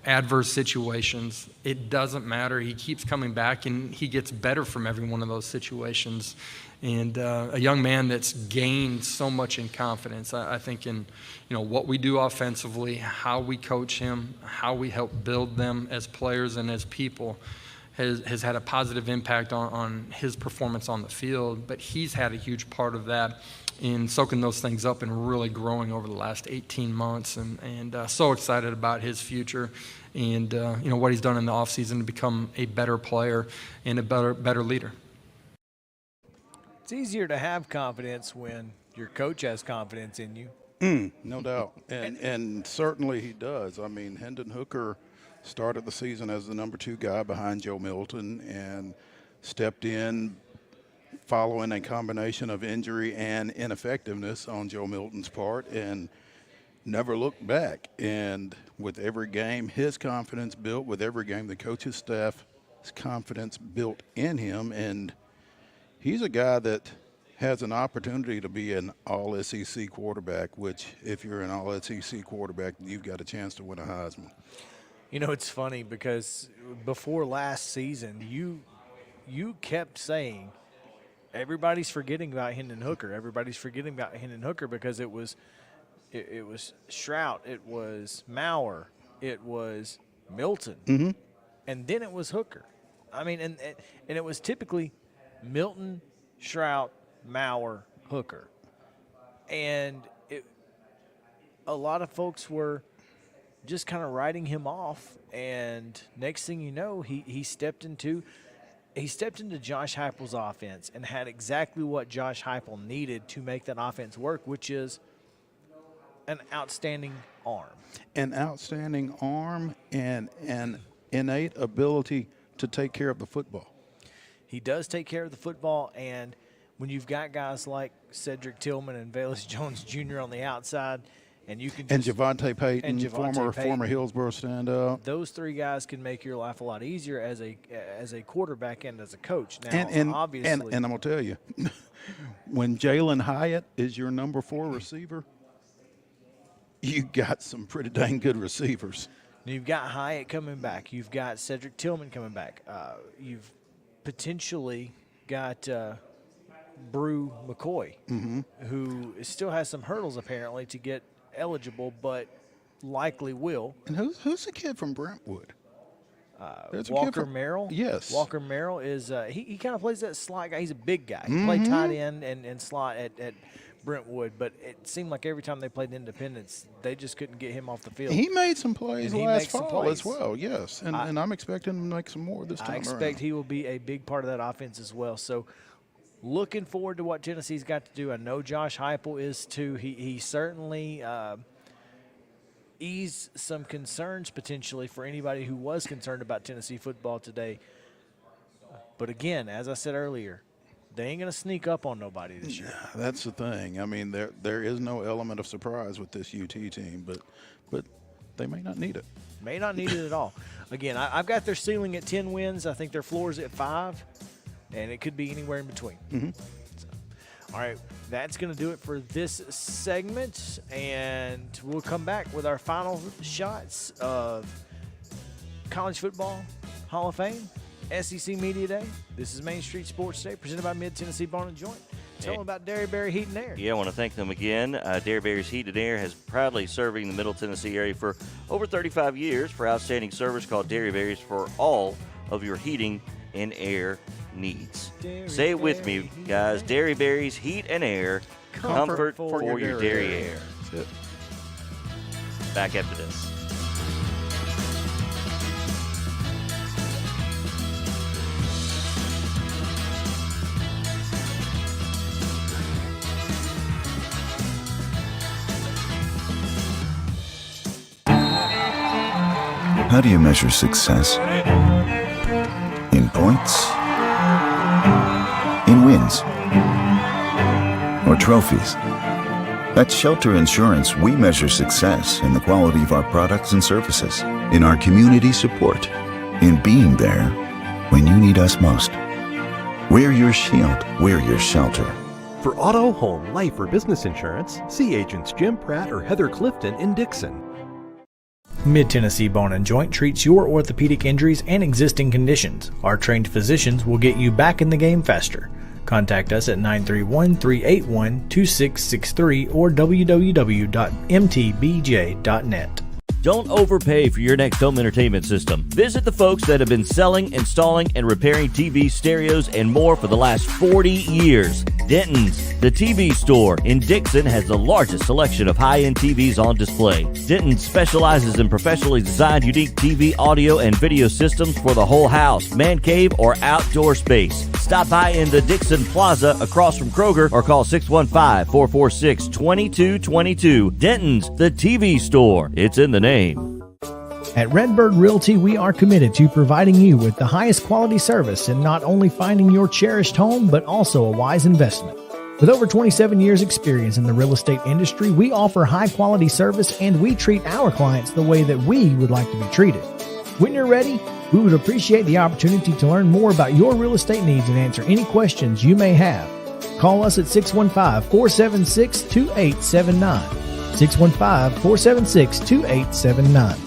adverse situations. It doesn't matter. He keeps coming back, and he gets better from every one of those situations. And a young man that's gained so much in confidence. I think in what we do offensively, how we coach him, how we help build them as players and as people has had a positive impact on his performance on the field. But he's had a huge part of that in soaking those things up and really growing over the last 18 months. And so excited about his future and what he's done in the offseason to become a better player and a better leader. It's easier to have confidence when your coach has confidence in you. No doubt. And certainly he does. I mean, Hendon Hooker started the season as the number 2 guy behind Joe Milton and stepped in following a combination of injury and ineffectiveness on Joe Milton's part and never looked back. And with every game, his confidence built. With every game, the coach's staff's confidence built in him. And he's a guy that has an opportunity to be an all-SEC quarterback, which if you're an all-SEC quarterback, you've got a chance to win a Heisman. You know, it's funny because before last season, you kept saying everybody's forgetting about Hendon Hooker. Everybody's forgetting about Hendon Hooker because it was Shrout, it was Maurer, it was Milton, and then it was Hooker. I mean, and it was typically Milton, Shrout, Maurer, Hooker. And a lot of folks were just kind of writing him off. And next thing you know, he stepped into Josh Heupel's offense and had exactly what Josh Heupel needed to make that offense work, which is an outstanding arm. An outstanding arm and an innate ability to take care of the football. He does take care of the football, and when you've got guys like Cedric Tillman and Velus Jones Jr. on the outside, and you can just, Javonte Payton, former Payton, Hillsborough stand-up. Those 3 guys can make your life a lot easier as a quarterback and as a coach. Now, obviously, and I'm gonna tell you, when Jalen Hyatt is your number 4 receiver, you got some pretty dang good receivers. You've got Hyatt coming back. You've got Cedric Tillman coming back. You've potentially got Brew McCoy, who still has some hurdles apparently to get eligible, but likely will. And who's the kid from Brentwood? Walker Merrill. Yes. Walker Merrill is he kind of plays that slot guy. He's a big guy. He played tight end and slot at Brentwood, but it seemed like every time they played Independence, they just couldn't get him off the field. He made some plays last fall as plays. well, yes. And I'm expecting him to make some more this time I expect he will be a big part of that offense as well. So looking forward to what Tennessee's got to do. I know Josh Heupel is too. He certainly eased some concerns potentially for anybody who was concerned about Tennessee football today. But again, as I said earlier, they ain't going to sneak up on nobody this year. That's the thing. I mean, there is no element of surprise with this UT team, but they may not need it. May not need it at all. Again, I've got their ceiling at 10 wins. I think their floor is at 5, and it could be anywhere in between. So, all right, that's going to do it for this segment, and we'll come back with our final shots of College Football Hall of Fame. SEC Media Day. This is Main Street Sports Day, presented by Mid-Tennessee Bone and Joint. Tell them about Derryberry Heat and Air. Yeah, I want to thank them again. Derryberry's Heat and Air has proudly serving the Middle Tennessee area for over 35 years for outstanding service. Called Derryberry's for all of your heating and air needs. Say it with me, guys. Derryberry's Heat and Air. Comfort for your dairy air. That's it. Back after this. How do you measure success? In points? In wins? Or trophies? At Shelter Insurance, we measure success in the quality of our products and services, in our community support, in being there when you need us most. We're your shield. We're your shelter. For auto, home, life, or business insurance, see agents Jim Pratt or Heather Clifton in Dixon. Mid-Tennessee Bone and Joint treats your orthopedic injuries and existing conditions. Our trained physicians will get you back in the game faster. Contact us at 931-381-2663 or www.mtbj.net. Don't overpay for your next home entertainment system. Visit the folks that have been selling, installing, and repairing TVs, stereos, and more for the last 40 years. Denton's, the TV store in Dixon, has the largest selection of high-end TVs on display. Denton specializes in professionally designed unique TV, audio, and video systems for the whole house, man cave, or outdoor space. Stop by in the Dixon Plaza across from Kroger or call 615-446-2222. Denton's, the TV store. It's in the name. At Redbird Realty, we are committed to providing you with the highest quality service in not only finding your cherished home, but also a wise investment. With over 27 years experience in the real estate industry, we offer high quality service and we treat our clients the way that we would like to be treated. When you're ready, we would appreciate the opportunity to learn more about your real estate needs and answer any questions you may have. Call us at 615-476-2879. 615-476-2879.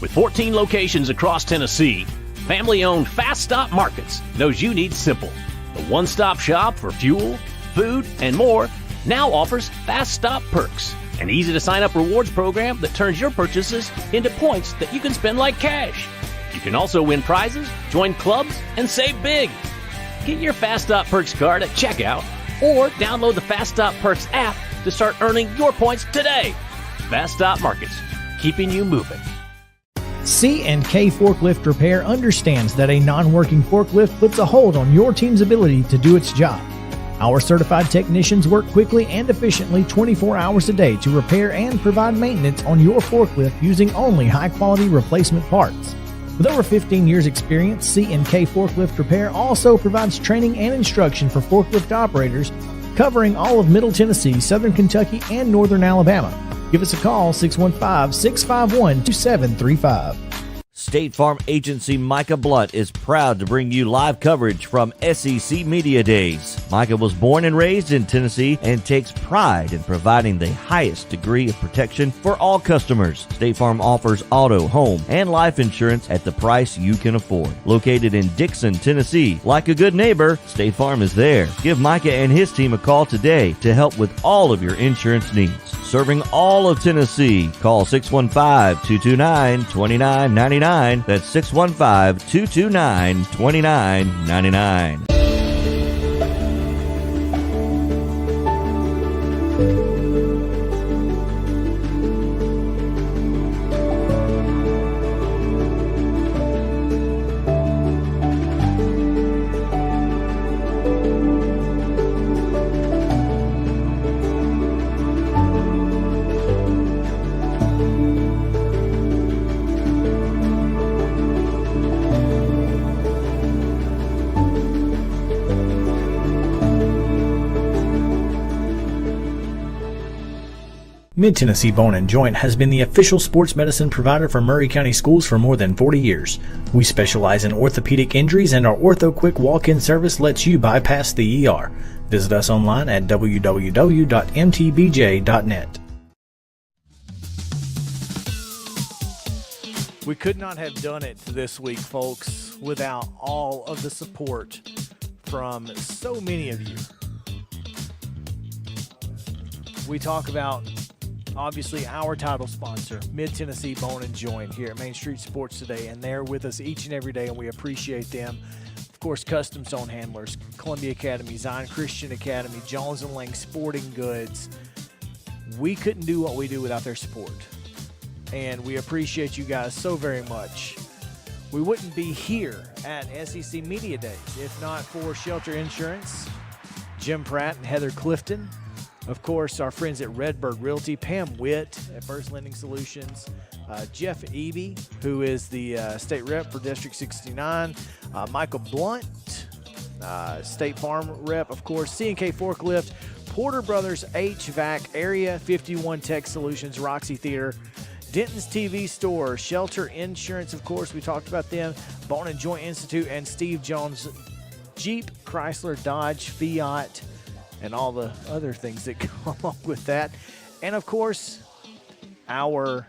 With 14 locations across Tennessee, family-owned Fast Stop Markets knows you need simple. The one-stop shop for fuel, food, and more now offers Fast Stop Perks, an easy-to-sign-up rewards program that turns your purchases into points that you can spend like cash. You can also win prizes, join clubs, and save big. Get your Fast Stop Perks card at checkout or download the Fast Stop Perks app to start earning your points today. Fast Stop Markets, keeping you moving. C&K Forklift Repair understands that a non-working forklift puts a hold on your team's ability to do its job. Our certified technicians work quickly and efficiently 24 hours a day to repair and provide maintenance on your forklift using only high-quality replacement parts. With over 15 years experience, C&K Forklift Repair also provides training and instruction for forklift operators covering all of Middle Tennessee, Southern Kentucky, and Northern Alabama. Give us a call, 615-651-2735. State Farm Agency Micah Blunt is proud to bring you live coverage from SEC Media Days. Micah was born and raised in Tennessee and takes pride in providing the highest degree of protection for all customers. State Farm offers auto, home, and life insurance at the price you can afford. Located in Dixon, Tennessee, like a good neighbor, State Farm is there. Give Micah and his team a call today to help with all of your insurance needs. serving all of Tennessee. Call 615-229-2999. That's 615-229-2999. Mid-Tennessee Bone & Joint has been the official sports medicine provider for Maury County Schools for more than 40 years. We specialize in orthopedic injuries, and our Ortho Quick walk-in service lets you bypass the ER. Visit us online at www.mtbj.net. We could not have done it this week, folks, without all of the support from so many of you. We talk about, obviously, our title sponsor, Mid-Tennessee Bone & Joint, here at Main Street Sports Today, and they're with us each and every day, and we appreciate them. Of course, Custom Zone Handlers, Columbia Academy, Zion Christian Academy, Jones & Lang Sporting Goods. We couldn't do what we do without their support, and we appreciate you guys so very much. We wouldn't be here at SEC Media Days if not for Shelter Insurance, Jim Pratt and Heather Clifton. Of course, our friends at Redbird Realty, Pam Witt at First Lending Solutions, Jeff Eby, who is the state rep for District 69, Michael Blunt, State Farm rep, of course, C&K Forklift, Porter Brothers HVAC, Area 51 Tech Solutions, Roxy Theater, Denton's TV Store, Shelter Insurance, of course, we talked about them, Bone & Joint Institute, and Steve Jones, Jeep, Chrysler, Dodge, Fiat, and all the other things that come along with that. And, of course, our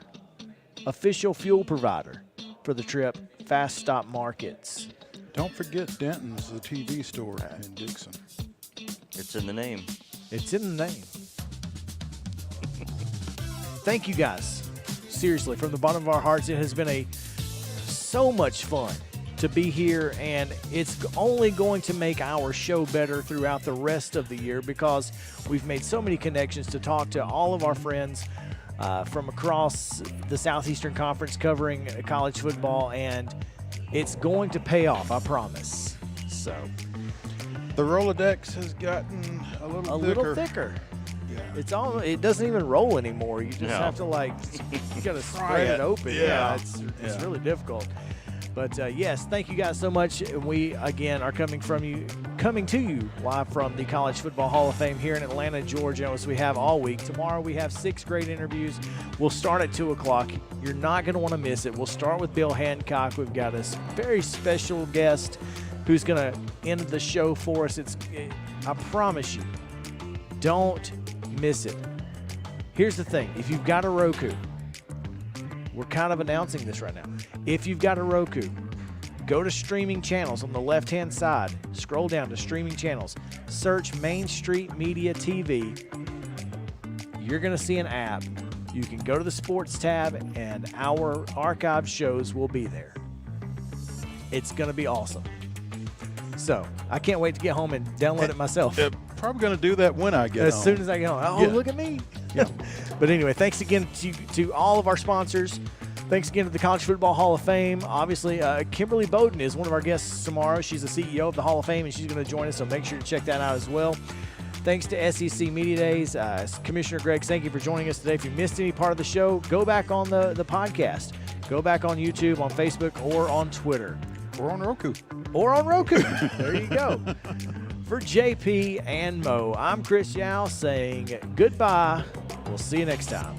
official fuel provider for the trip, Fast Stop Markets. Don't forget Denton's, the TV store in Dixon. It's in the name. It's in the name. Thank you, guys. Seriously, from the bottom of our hearts, it has been so much fun to be here, and it's only going to make our show better throughout the rest of the year because we've made so many connections to talk to all of our friends from across the Southeastern Conference covering college football, and it's going to pay off, I promise. So the Rolodex has gotten a little thicker. Yeah. It doesn't even roll anymore. You just have to you got to spread it open. Yeah, it's really difficult. But yes, thank you guys so much. We again are coming to you live from the College Football Hall of Fame here in Atlanta, Georgia, as we have all week. Tomorrow we have 6 great interviews. We'll start at 2 o'clock. You're not going to want to miss it. We'll start with Bill Hancock. We've got a very special guest who's going to end the show for us. I promise you, don't miss it. Here's the thing. If you've got a Roku, we're kind of announcing this right now. If you've got a Roku, go to streaming channels on the left-hand side. Scroll down to streaming channels. Search Main Street Media TV. You're going to see an app. You can go to the sports tab, and our archived shows will be there. It's going to be awesome. So I can't wait to get home and download it myself. Probably going to do that when I get home. As soon as I get home. Oh, look at me. Yeah. But anyway, thanks again to all of our sponsors. Thanks again to the College Football Hall of Fame. Obviously, Kimberly Bowden is one of our guests tomorrow. She's the CEO of the Hall of Fame, and she's going to join us, so make sure to check that out as well. Thanks to SEC Media Days. Commissioner Greg Sankey for joining us today. If you missed any part of the show, go back on the podcast. Go back on YouTube, on Facebook, or on Twitter. Or on Roku. There you go. For JP and Mo, I'm Chris Yao saying goodbye. We'll see you next time.